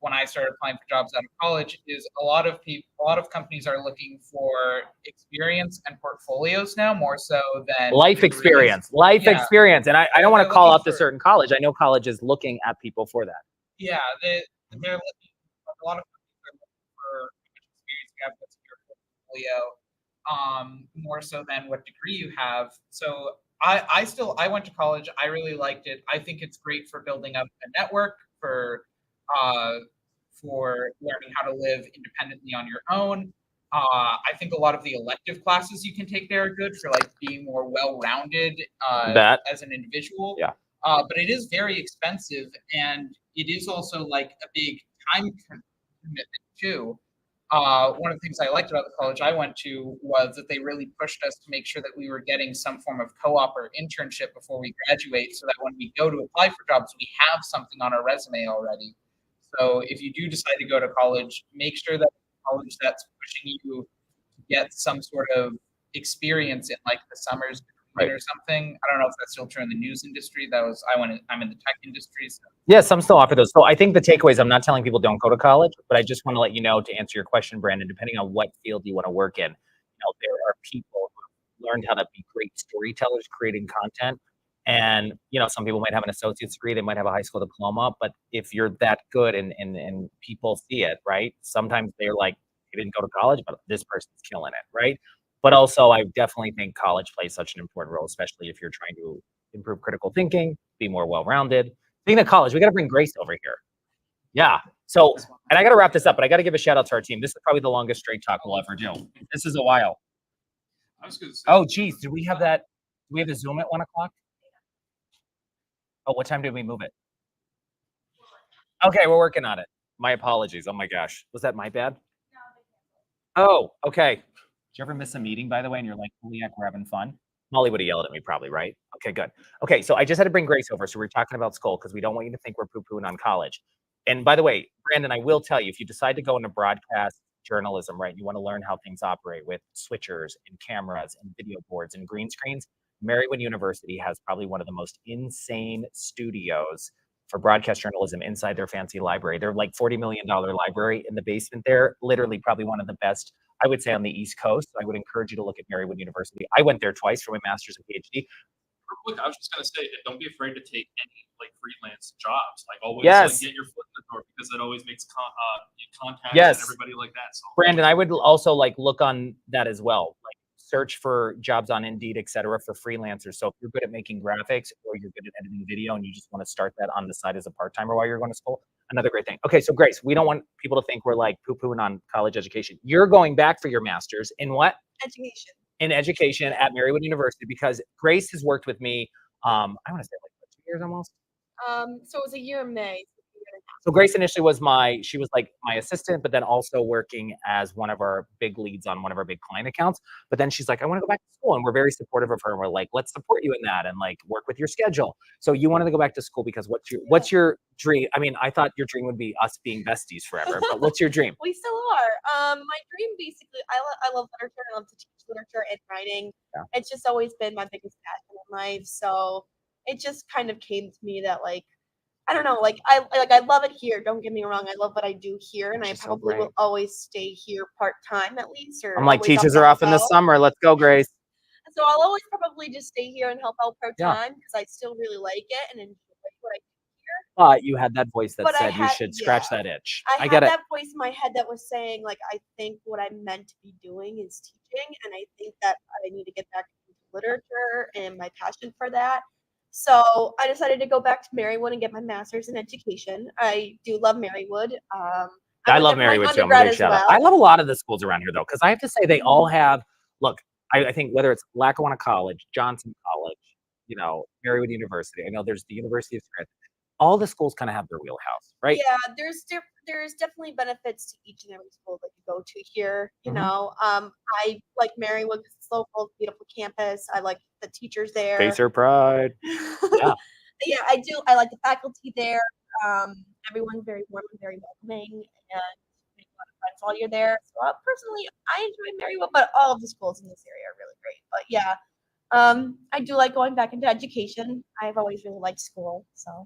when I started applying for jobs out of college is a lot of companies are looking for experience and portfolios now, more so than Life degrees. experience. Yeah. Experience. And I don't want to They're call looking out the for- certain college. I know college is looking at people for that. Yeah, they're looking, a lot of companies are looking for how much experience you have, what's in your portfolio, more so than what degree you have. So I went to college. I really liked it. I think it's great for building up a network, for learning how to live independently on your own. I think a lot of the elective classes you can take there are good for like being more well-rounded as an individual. Yeah. But it is very expensive, and it is also like a big time commitment too. One of the things I liked about the college I went to was that they really pushed us to make sure that we were getting some form of co-op or internship before we graduate, so that when we go to apply for jobs, we have something on our resume already. So if you do decide to go to college, make sure that the college that's pushing you to get some sort of experience in like the summers Right. or something. I don't know if that's still true in the news industry. I'm in the tech industry. So. Yeah, some still offer those. So I think the takeaway is, I'm not telling people don't go to college, but I just want to let you know, to answer your question, Brandon, depending on what field you want to work in, you know, there are people who learned how to be great storytellers creating content. And, you know, some people might have an associate's degree, they might have a high school diploma, but if you're that good and people see it, right? Sometimes they're like, you didn't go to college, but this person's killing it, right? But also, I definitely think college plays such an important role, especially if you're trying to improve critical thinking, be more well-rounded. Speaking of college, we got to bring Grace over here. Yeah. So, and I got to wrap this up, but I got to give a shout out to our team. This is probably the longest straight talk we'll ever do. This is a while. I was going to say. Oh, geez. Do we have that? Do we have a Zoom at 1 o'clock? Oh, what time did we move it? Okay, we're working on it. My apologies. Oh my gosh. Was that my bad? Oh, okay. Did you ever miss a meeting, by the way, and you're like, holy heck, we're having fun? Molly would have yelled at me probably, right? Okay, good. Okay, so I just had to bring Grace over. So we're talking about school because we don't want you to think we're poo-pooing on college. And by the way, Brandon, I will tell you, if you decide to go into broadcast journalism, right? You want to learn how things operate with switchers and cameras and video boards and green screens. Marywood University has probably one of the most insane studios for broadcast journalism inside their fancy library. They're like $40 million library in the basement there, literally probably one of the best, I would say, on the East Coast. So I would encourage you to look at Marywood University. I went there twice for my master's and PhD. Real quick, I was just gonna say, don't be afraid to take any like freelance jobs. Like always, Yes. like, get your foot in the door because it always makes contacts Yes. and everybody like that. So Brandon, I would also like look on that as well. Like search for jobs on Indeed, et cetera, for freelancers. So if you're good at making graphics or you're good at editing video and you just want to start that on the side as a part-timer while you're going to school, another great thing. Okay, so Grace, we don't want people to think we're like poo-pooing on college education. You're going back for your master's in what? Education. In education at Marywood University, because Grace has worked with me, I want to say like 2 years almost. So it was a year in May. So Grace initially was she was like my assistant, but then also working as one of our big leads on one of our big client accounts. But then she's like, I want to go back to school. And we're very supportive of her. And we're like, let's support you in that and like work with your schedule. So you wanted to go back to school because what's your dream? I mean, I thought your dream would be us being besties forever, but what's your dream? We still are. My dream basically, I love literature. I love to teach literature and writing. Yeah. It's just always been my biggest passion in life. So it just kind of came to me that like, I don't know, like I love it here. Don't get me wrong. I love what I do here, and I She's so probably great. will always stay here part time at least. Or I'm like, always teachers help are out off in the out. summer. Let's go, Grace. So I'll always probably just stay here and help out part Yeah. time because I still really like it and enjoy what I do here. But you had that voice that But I said you had- should scratch yeah. that itch. I get had it. that voice in my head that was saying, like, I think what I'm meant to be doing is teaching, and I think that I need to get back into literature and my passion for that. So I decided to go back to Marywood and get my master's in education. I do love Marywood. I went love there for my Marywood too. I'm a undergrad big as shout out. well. I love a lot of the schools around here though, because I have to say they all have. Look, I think whether it's Lackawanna College, Johnson College, Marywood University. I know there's the University of Scranton. All the schools kind of have their wheelhouse, right? Yeah, there's definitely benefits to each and every school that you go to here. You Mhm. know, I like Marywood because it's local, beautiful campus. I like the teachers there. Face her pride. Yeah. Yeah, I do. I like the faculty there. Everyone's very warm and very welcoming, and make a lot of friends while you're there. So personally, I enjoy Marywood, but all of the schools in this area are really great. But yeah, I do like going back into education. I've always really liked school, so.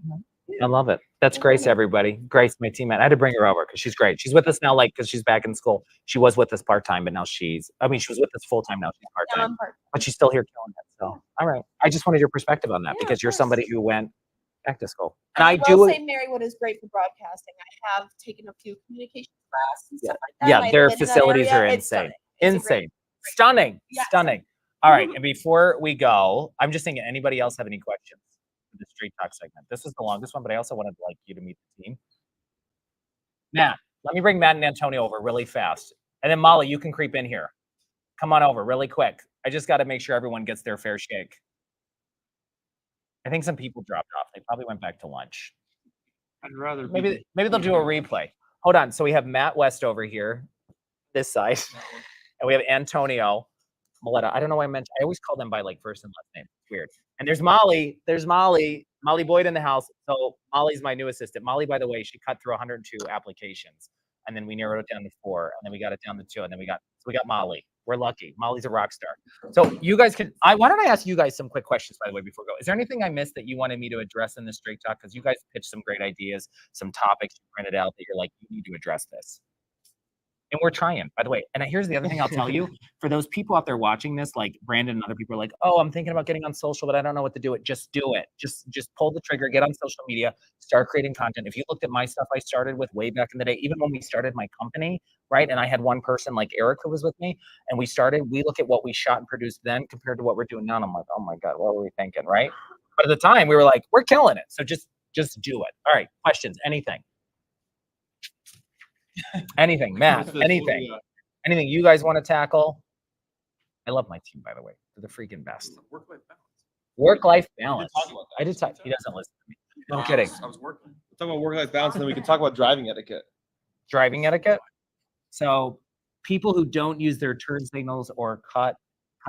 I love it. That's Grace, everybody. Grace, my teammate. I had to bring her over because she's great. She's with us now, because she's back in school. She was with us part-time, but now she was with us full-time, now she's part-time. But she's still here killing it. So, all right. I just wanted your perspective on that Yeah, because of you're course. somebody who went back to school. And I I will do. say Marywood is great for broadcasting. I have taken a few communication classes and stuff like that. Yeah, and I've their been in that facilities area. are It's insane. stunning. It's a great- Insane. Stunning. Yes. Stunning. All right. And before we go, I'm just thinking, anybody else have any questions for the Street Talk segment? This is the longest one, but I also wanted you to meet the team. Matt, let me bring Matt and Antonio over really fast. And then Molly, you can creep in here. Come on over really quick. I just got to make sure everyone gets their fair shake. I think some people dropped off. They probably went back to lunch. I'd rather Maybe they'll do a replay. Hold on. So we have Matt West over here, this side, and we have Antonio Maletta. I don't know why I always call them by like first and last name. It's weird. And there's Molly. Molly Boyd in the house. So Molly's my new assistant. Molly, by the way, she cut through 102 applications, and then we narrowed it down to 4, and then we got it down to 2, and then we got Molly. We're lucky. Molly's a rock star. So you guys why don't I ask you guys some quick questions, by the way, before we go? Is there anything I missed that you wanted me to address in this Straight Talk? Because you guys pitched some great ideas, some topics you printed out that you're like, you need to address this. And we're trying, by the way. And here's the other thing I'll tell you. For those people out there watching this, like Brandon and other people are like, oh, I'm thinking about getting on social, but I don't know what to do. Just do it. Just pull the trigger, get on social media, start creating content. If you looked at my stuff I started with way back in the day, even when we started my company, right? And I had one person like Eric who was with me, and we look at what we shot and produced then compared to what we're doing now. And I'm like, oh my God, what were we thinking, right? But at the time we were like, we're killing it. So just do it. All right, questions, anything. Anything, Matt, anything you guys want to tackle? I love my team, by the way. They're the freaking best. Work-life balance. Work-life balance. talk about that. I did talk. He doesn't listen to me. No, I'm kidding. I was working. Talk about work-life balance, and then we can talk about driving etiquette. Driving etiquette. So people who don't use their turn signals or cut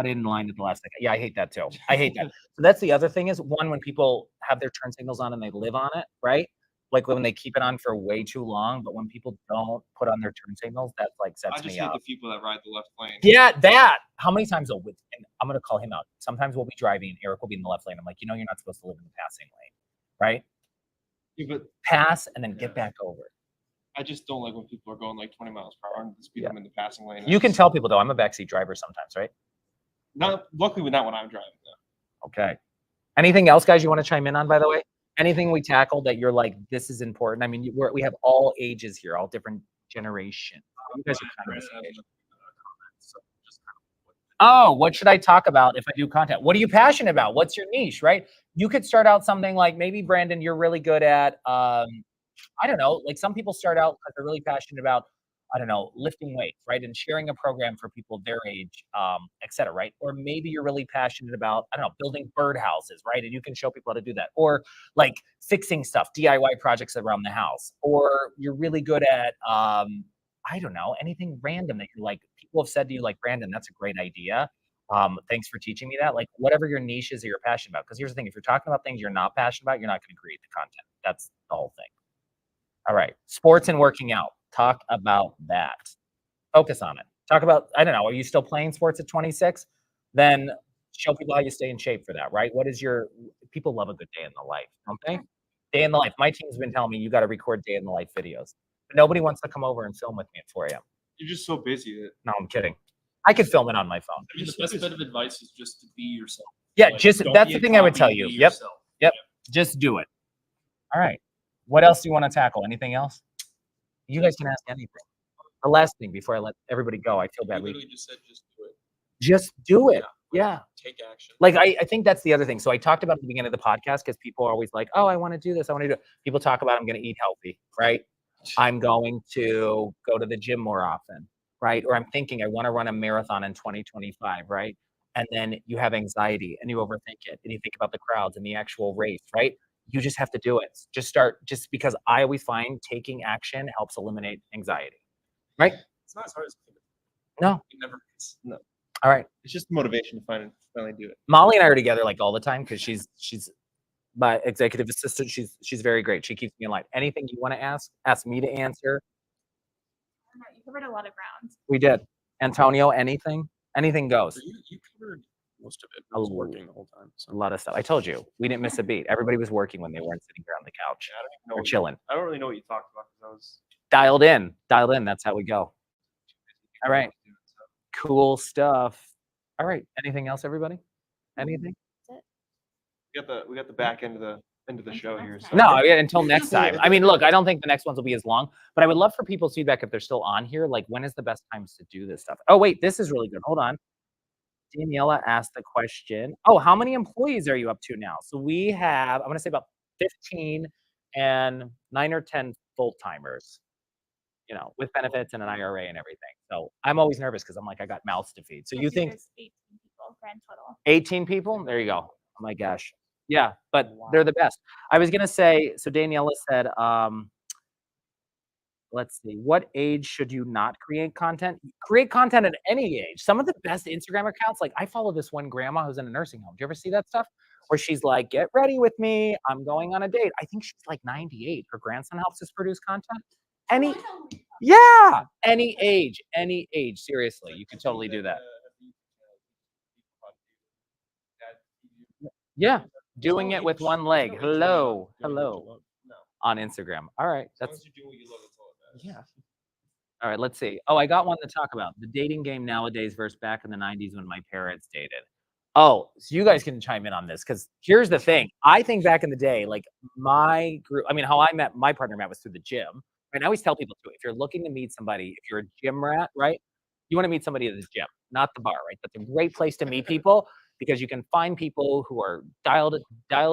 in line at the last second. Yeah, I hate that too. I hate that. So that's the other thing is, one, when people have their turn signals on and they live on it, right? Like when they keep it on for way too long, but when people don't put on their turn signals, that like I sets just me hate up. the people that ride the left lane. Yeah, that. How many times and I'm gonna call him out. Sometimes we'll be driving and Eric will be in the left lane. I'm like, you're not supposed to live in the passing lane, right? Yeah, but Pass and then get back over. I just don't like when people are going like 20 miles per hour and the speed Yeah. I'm in the passing lane. You can That's- tell people though, I'm a backseat driver sometimes, right? Not luckily, not when I'm driving. No. Okay. Anything else, guys, you want to chime in on, by the way? Anything we tackled that you're like, this is important? I mean, we have all ages here, all different generations. You guys are kind of the same age. So just kind of Oh, what should I talk about if I do content? What are you passionate about? What's your niche, right? You could start out something like maybe Brandon, you're really good at, I don't know, like some people start out because they're really passionate about, I don't know, lifting weights, right? And sharing a program for people their age, et cetera, right? Or maybe you're really passionate about, I don't know, building birdhouses, right? And you can show people how to do that. Or like fixing stuff, DIY projects around the house. Or you're really good at, I don't know, anything random that you're like, people have said to you, like, Brandon, that's a great idea. Thanks for teaching me that. Like, whatever your niche is that you're passionate about. Because here's the thing, if you're talking about things you're not passionate about, you're not going to create the content. That's the whole thing. All right. Sports and working out. Talk about that. Focus on it. Talk about, I don't know, are you still playing sports at 26? Then show people how you stay in shape for that, right? What is your, people love a good day in the life, don't they? Day in the life. My team's been telling me you got to record day in the life videos. But nobody wants to come over and film with me at 4 a.m. You're just so busy that No, I'm kidding. I could film it on my phone. I mean, the best bit of advice is just to be yourself. Yeah, Like, just don't that's be the a thing I would copy, tell be you. Yep. yourself. Yep. Just do it. All right. What else do you want to tackle? Anything else? You guys can ask anything. The last thing before I let everybody go, I feel you bad. literally just said just do it. Just do it. Yeah. Take action. Like I think that's the other thing. So I talked about at the beginning of the podcast because people are always like, oh, I want to do this. I want to do it. People talk about I'm going to eat healthy, right? I'm going to go to the gym more often, right? Or I'm thinking I want to run a marathon in 2025, right? And then you have anxiety and you overthink it and you think about the crowds and the actual race, right? You just have to do it. Just because I always find taking action helps eliminate anxiety, right? It's not as hard as you think. No. It never is. No. All right. It's just motivation to finally do it. Molly and I are together like all the time because she's my executive assistant. She's very great. She keeps me in line. Anything you want to ask me to answer. You covered a lot of ground. We did. Antonio, anything goes. You covered most of it. I I was was working the whole time. A lot of stuff. I told you we didn't miss a beat. Everybody was working when they weren't sitting here on the couch I don't even know or what chilling. I don't really know what you talked about because I was Dialed in. That's how we go. All right. Cool stuff. All right. Anything else, everybody? Anything? we got the back end of the show here. So. No, yeah, until next time. I mean, look, I don't think the next ones will be as long, but I would love for people's feedback if they're still on here. Like, when is the best times to do this stuff? Oh, wait, this is really good. Hold on. Daniela asked the question. Oh, how many employees are you up to now? So we have, I'm going to say about 15 and 9 or 10 full-timers, with benefits and an IRA and everything. So I'm always nervous because I'm like, I got mouths to feed. So you think There's 18 people grand total. 18 people? There you go. Oh my gosh. Yeah, but they're the best. I was gonna say, so Daniela said, let's see, what age should you not create content? Create content at any age. Some of the best Instagram accounts, like I follow this one grandma who's in a nursing home. Do you ever see that stuff? Where she's like, get ready with me. I'm going on a date. I think she's like 98. Her grandson helps us produce content. Any age. Seriously, you can totally do that. Yeah, doing it with one leg. Hello. On Instagram. All right, that's yeah. All right, let's see. Oh, I got one to talk about. The dating game nowadays versus back in the 90s when my parents dated. Oh, so you guys can chime in on this because here's the thing. I think back in the day, like my group, I mean, how I met my partner Matt was through the gym. And I always tell people too, if you're looking to meet somebody, if you're a gym rat, right? You want to meet somebody at the gym, not the bar, right? That's a great place to meet people because you can find people who are dialed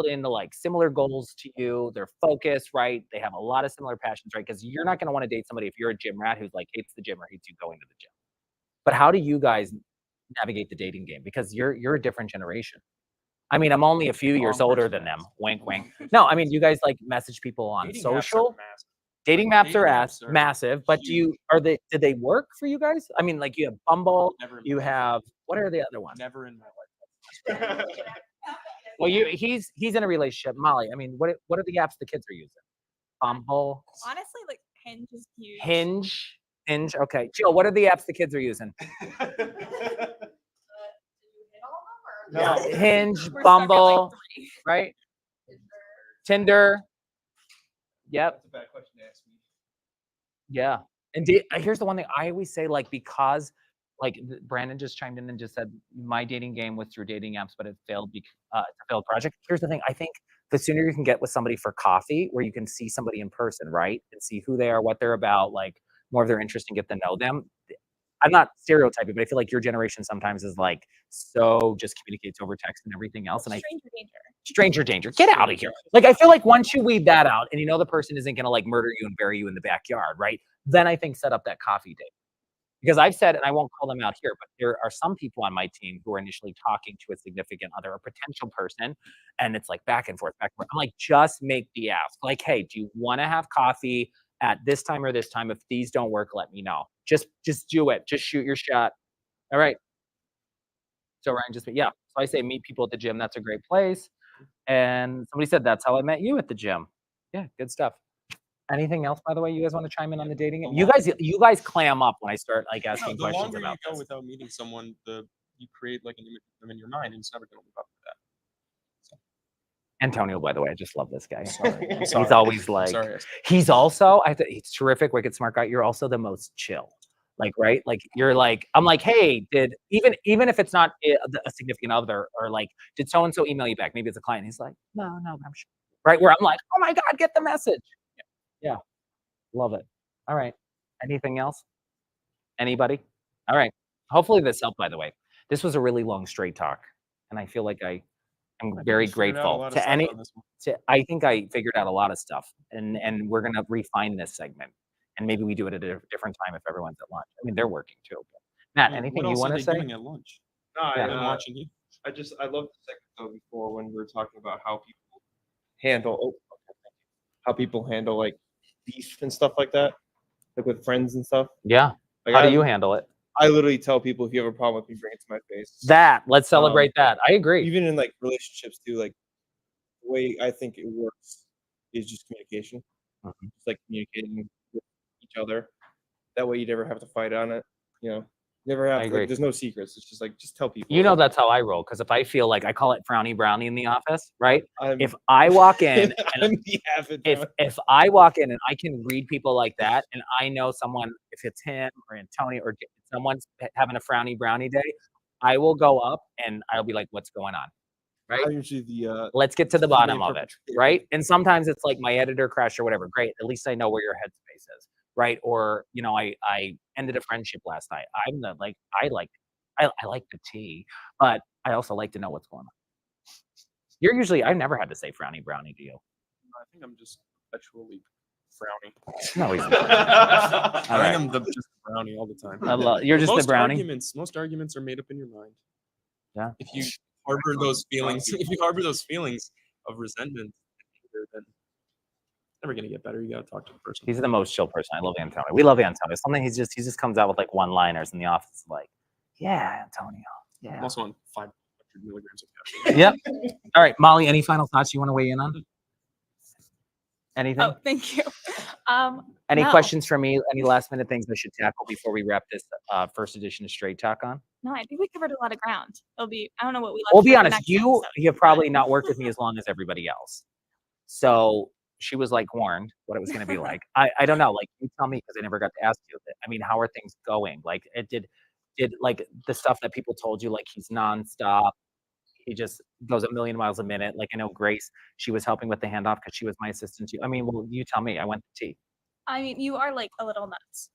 into like similar goals to you. They're focused, right? They have a lot of similar passions, right? Because you're not going to want to date somebody if you're a gym rat who's like hates the gym or hates you going to the gym. But how do you guys navigate the dating game? Because you're a different generation. I mean, I'm only a few years older than them. Wink, wink. No, I mean, you guys like message people on social. Dating maps are massive, but did they work for you guys? I mean, like you have Bumble, you have, what are the other ones? Never in my life. Well, he's in a relationship. Molly, I mean, what are the apps the kids are using? Bumble, Honestly, like Hinge is huge. Hinge. Okay, Jill, what are the apps the kids are using? No. Hinge, We're stuck at, like, Bumble, 3. right? Tinder. Yep. That's a bad question to ask me. Yeah. And here's the one thing I always say, like, because like Brandon just chimed in and just said my dating game was through dating apps, but it failed it's a failed project. Here's the thing. I think the sooner you can get with somebody for coffee where you can see somebody in person, right? And see who they are, what they're about, like more of their interest and get to know them. I'm not stereotyping, but I feel like your generation sometimes is like so just communicates over text and everything else. And Stranger danger. stranger danger, get out of here. Like I feel like once you weed that out and you know the person isn't gonna like murder you and bury you in the backyard, right? Then I think set up that coffee date. Because I've said, and I won't call them out here, but there are some people on my team who are initially talking to a significant other, a potential person, and it's like back and forth, back and forth. I'm like, just make the ask. Like, hey, do you want to have coffee at this time or this time? If these don't work, let me know. Just do it. Just shoot your shot. All right. So Ryan yeah. So I say meet people at the gym. That's a great place. And somebody said that's how I met you at the gym. Yeah, good stuff. Anything else, by the way, you guys want to chime in on the dating? You guys clam up when I start like asking the questions longer about you go this. without meeting someone, you create like an image of them in your mind, and it's never going to live up to that. Antonio, by the way, I just love this guy. Sorry. He's always like, he's also, he's terrific, wicked smart guy. You're also the most chill. Like, right? Like, you're like, I'm like, hey, even if it's not a significant other or like, did so-and-so email you back? Maybe it's a client. He's like, no, I'm sure. Right? Where I'm like, oh my God, get the message. Yeah. Love it. All right. Anything else? Anybody? All right. Hopefully this helped, by the way. This was a really long straight talk. And I feel like I'm very grateful I think I figured out a lot of stuff and we're going to refine this segment and maybe we do it at a different time if everyone's at lunch. I mean, they're working too. Matt, anything you want to say? Doing at lunch? No, I'm watching you. I love the segment though before when we were talking about how people handle like beef and stuff like that, like with friends and stuff. Yeah. Like how do you handle it? I literally tell people if you have a problem with me, bring it to my face. Let's celebrate that. I agree. Even in like relationships too, like the way I think it works is just communication. Just like communicating with each other. That way you never have to fight on it. You know, never have to, like, there's no secrets. It's just like, just tell people. You know, that's how I roll. Because if I feel like I call it frowny brownie in the office, right? If I walk in, and if I walk in and I can read people like that, and I know someone, if it's him or Antonio or someone's having a frowny brownie day, I will go up and I'll be like, "What's going on?" Right? I'm usually let's get to the bottom of it, right? And sometimes it's like my editor crashed or whatever. Great, at least I know where your headspace is, right? Or you know, I ended a friendship last night. I'm the like I like the tea, but I also like to know what's going on. You're usually I've never had to say frowny brownie to you. I think I'm just perpetually frowny. No, he's not. I think I'm just brownie all the time. You're just the brownie. Most arguments are made up in your mind. Yeah. If you harbor those feelings, of resentment, then never gonna get better. You gotta talk to the person. He's the most chill person. I love Antonio. We love Antonio. Something he just comes out with like one-liners in the office, like, yeah, Antonio. Yeah. I'm also on 500 milligrams of caffeine. Yep. All right, Molly. Any final thoughts you want to weigh in on? Anything? Oh, thank you. Any no. questions for me? Any last-minute things I should tackle before we wrap this first edition of Straight Talk on? No, I think we covered a lot of ground. I don't know what we left. We'll be for the honest. next You episode, have probably not worked with me as long as everybody else. So she was like warned what it was going to be like. I don't know. Like you tell me because I never got to ask you. I mean, how are things going? Like it did like the stuff that people told you, like he's nonstop. He just goes a million miles a minute. Like I know Grace, she was helping with the handoff because she was my assistant too. I mean, well, you tell me. I went to tea. I mean, you are like a little nuts.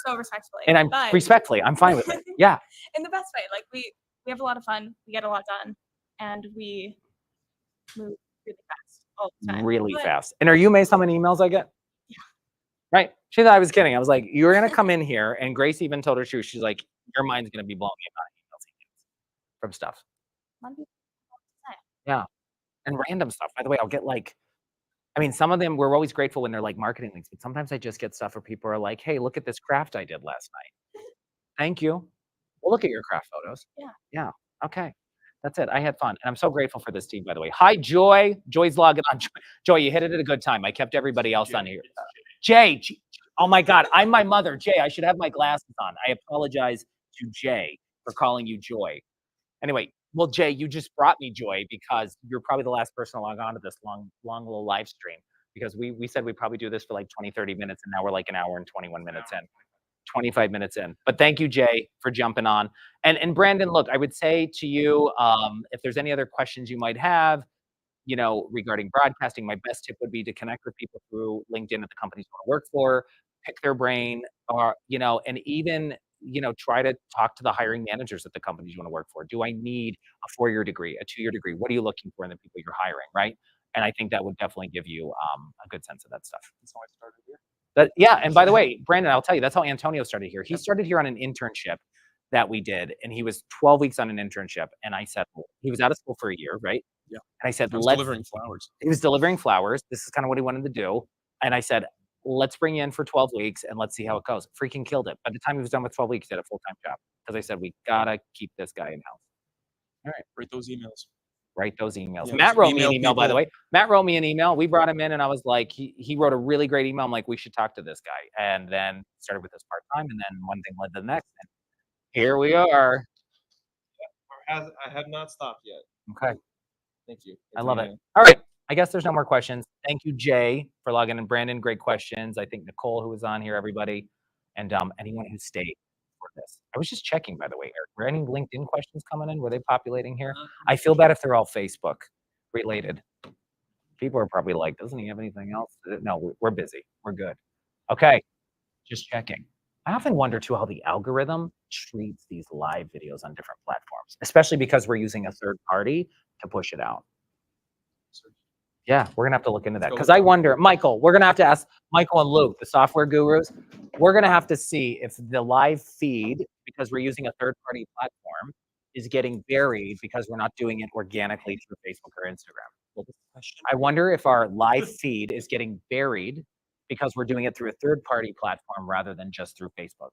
So respectfully. And I'm respectfully, I'm fine with it. Yeah. In the best way. Like we have a lot of fun. We get a lot done, and we move really fast all the time. Really fast. And are you amazed how many emails I get? Yeah. Right. She thought I was kidding. I was like, you're gonna come in here, and Grace even told her she's like, your mind's gonna be blown about emails from stuff. Yeah. And random stuff. By the way, I'll get like, I mean, some of them we're always grateful when they're like marketing links, but sometimes I just get stuff where people are like, hey, look at this craft I did last night. Thank you. We'll look at your craft photos. Yeah. Yeah. Okay. That's it. I had fun. And I'm so grateful for this team, by the way. Hi, Joy. Joy's logging on. Joy, you hit it at a good time. I kept everybody else on here. Jay. Oh my God. I'm my mother. Jay, I should have my glasses on. I apologize to Jay for calling you Joy. Anyway, well, Jay, you just brought me joy because you're probably the last person to log on to this long little live stream, because we said we'd probably do this for like 20, 30 minutes, and now we're like an hour and 21 minutes in. 25 minutes in. But thank you, Jay, for jumping on. And Brandon, look, I would say to you, if there's any other questions you might have, regarding broadcasting, my best tip would be to connect with people through LinkedIn at the companies you want to work for, pick their brain, or, and even, try to talk to the hiring managers at the companies you want to work for. Do I need a 4-year degree, a 2-year degree? What are you looking for in the people you're hiring, right? And I think that would definitely give you a good sense of that stuff. That's how I started here. Yeah, and by the way, Brandon, I'll tell you, that's how Antonio started here. He started here on an internship that we did, and he was 12 weeks on an internship. And I said, he was out of school for a year, right? Yeah. And I said, I was delivering flowers. He was delivering flowers. This is kind of what he wanted to do. And I said, let's bring you in for 12 weeks and let's see how it goes. Freaking killed it. By the time he was done with 12 weeks, he had a full-time job. Because I said, we gotta keep this guy in house. All right. Write those emails. Write those emails. Yeah, Matt wrote me an email email, by the people. way. Matt wrote me an email. We brought him in, and I was like, he wrote a really great email. I'm like, we should talk to this guy. And then started with this part-time, and then one thing led to the next. And here we are. I have not stopped yet. Okay. Thank you. I love it. All right. I guess there's no more questions. Thank you, Jay, for logging in. Brandon, great questions. I think Nicole, who was on here, everybody, and anyone who stayed for this. I was just checking, by the way, Eric. Were any LinkedIn questions coming in? Were they populating here? I feel bad if they're all Facebook related. People are probably like, doesn't he have anything else? No, we're busy. We're good. Okay. Just checking. I often wonder too how the algorithm treats these live videos on different platforms, especially because we're using a third party to push it out. Yeah, we're gonna have to look into that, because I wonder, Michael, we're gonna have to ask Michael and Luke, the software gurus. We're gonna have to see if the live feed, because we're using a third-party platform, is getting buried because we're not doing it organically through Facebook or Instagram. I wonder if our live feed is getting buried because we're doing it through a third-party platform rather than just through Facebook.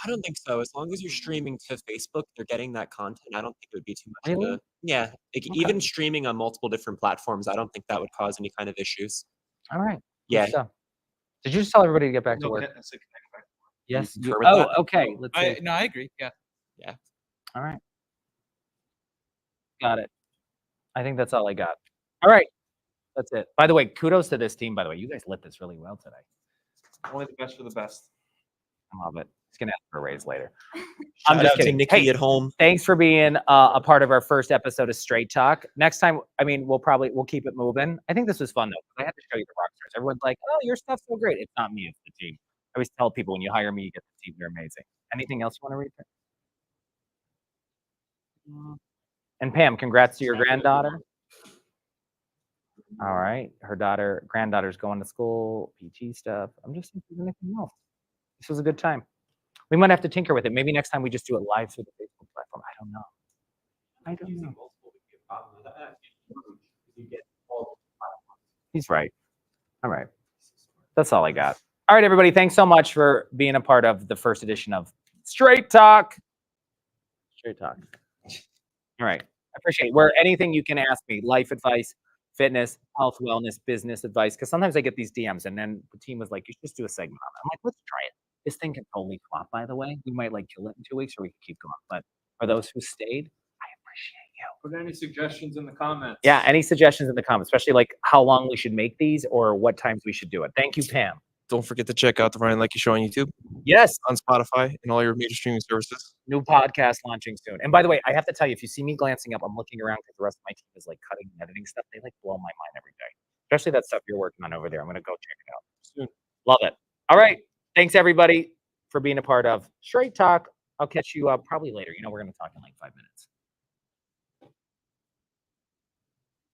I don't think so. As long as you're streaming to Facebook, they're getting that content. I don't think it would be too much of Really? a yeah. Like, even streaming on multiple different platforms, I don't think that would cause any kind of issues. All right. Yeah. Good stuff. Did you just tell everybody to get back to work? Yes. concur with Oh, that? okay. Let's see. No, I agree. Yeah. Yeah. All right. Got it. I think that's all I got. All right. That's it. By the way, kudos to this team, by the way. You guys lit this really well today. Only the best for the best. I love it. He's going to ask for a raise later. Shout just out to kidding. Nikki Hey, at home. Thanks for being a part of our first episode of Straight Talk. Next time, I mean, we'll keep it moving. I think this was fun, though. I had to show you the rock stars. Everyone's like, oh, your stuff's so great. It's not me, it's the team. I always tell people, when you hire me, you get the team. They're amazing. Anything else you want to read there? And Pam, congrats to your granddaughter. All right. Her granddaughter's going to school, PT stuff. I'm just thinking of anything else. This was a good time. We might have to tinker with it. Maybe next time we just do it live through the Facebook platform. I don't know. He's right. All right. That's all I got. All right, everybody. Thanks so much for being a part of the first edition of Straight Talk. Straight Talk. All right. I appreciate it. Where anything you can ask me, life advice, fitness, health, wellness, business advice, because sometimes I get these DMs, and then the team was like, you should just do a segment on it. I'm like, let's try it. This thing can totally flop, by the way. We might kill it in 2 weeks, or we can keep going. But for those who stayed, I appreciate you. Put any suggestions in the comments. Yeah, any suggestions in the comments, especially like how long we should make these or what times we should do it. Thank you, Pam. Don't forget to check out the Ryan Leckie Show on YouTube, Yes, on Spotify, and all your major streaming services. new podcast launching soon. And by the way, I have to tell you, if you see me glancing up, I'm looking around because the rest of my team is like cutting and editing stuff. They like blow my mind every day, especially that stuff you're working on over there. I'm going to go check it out Soon. Love it. All right. Thanks, everybody, for being a part of Straight Talk. I'll catch you probably later. We're going to talk in like 5 minutes.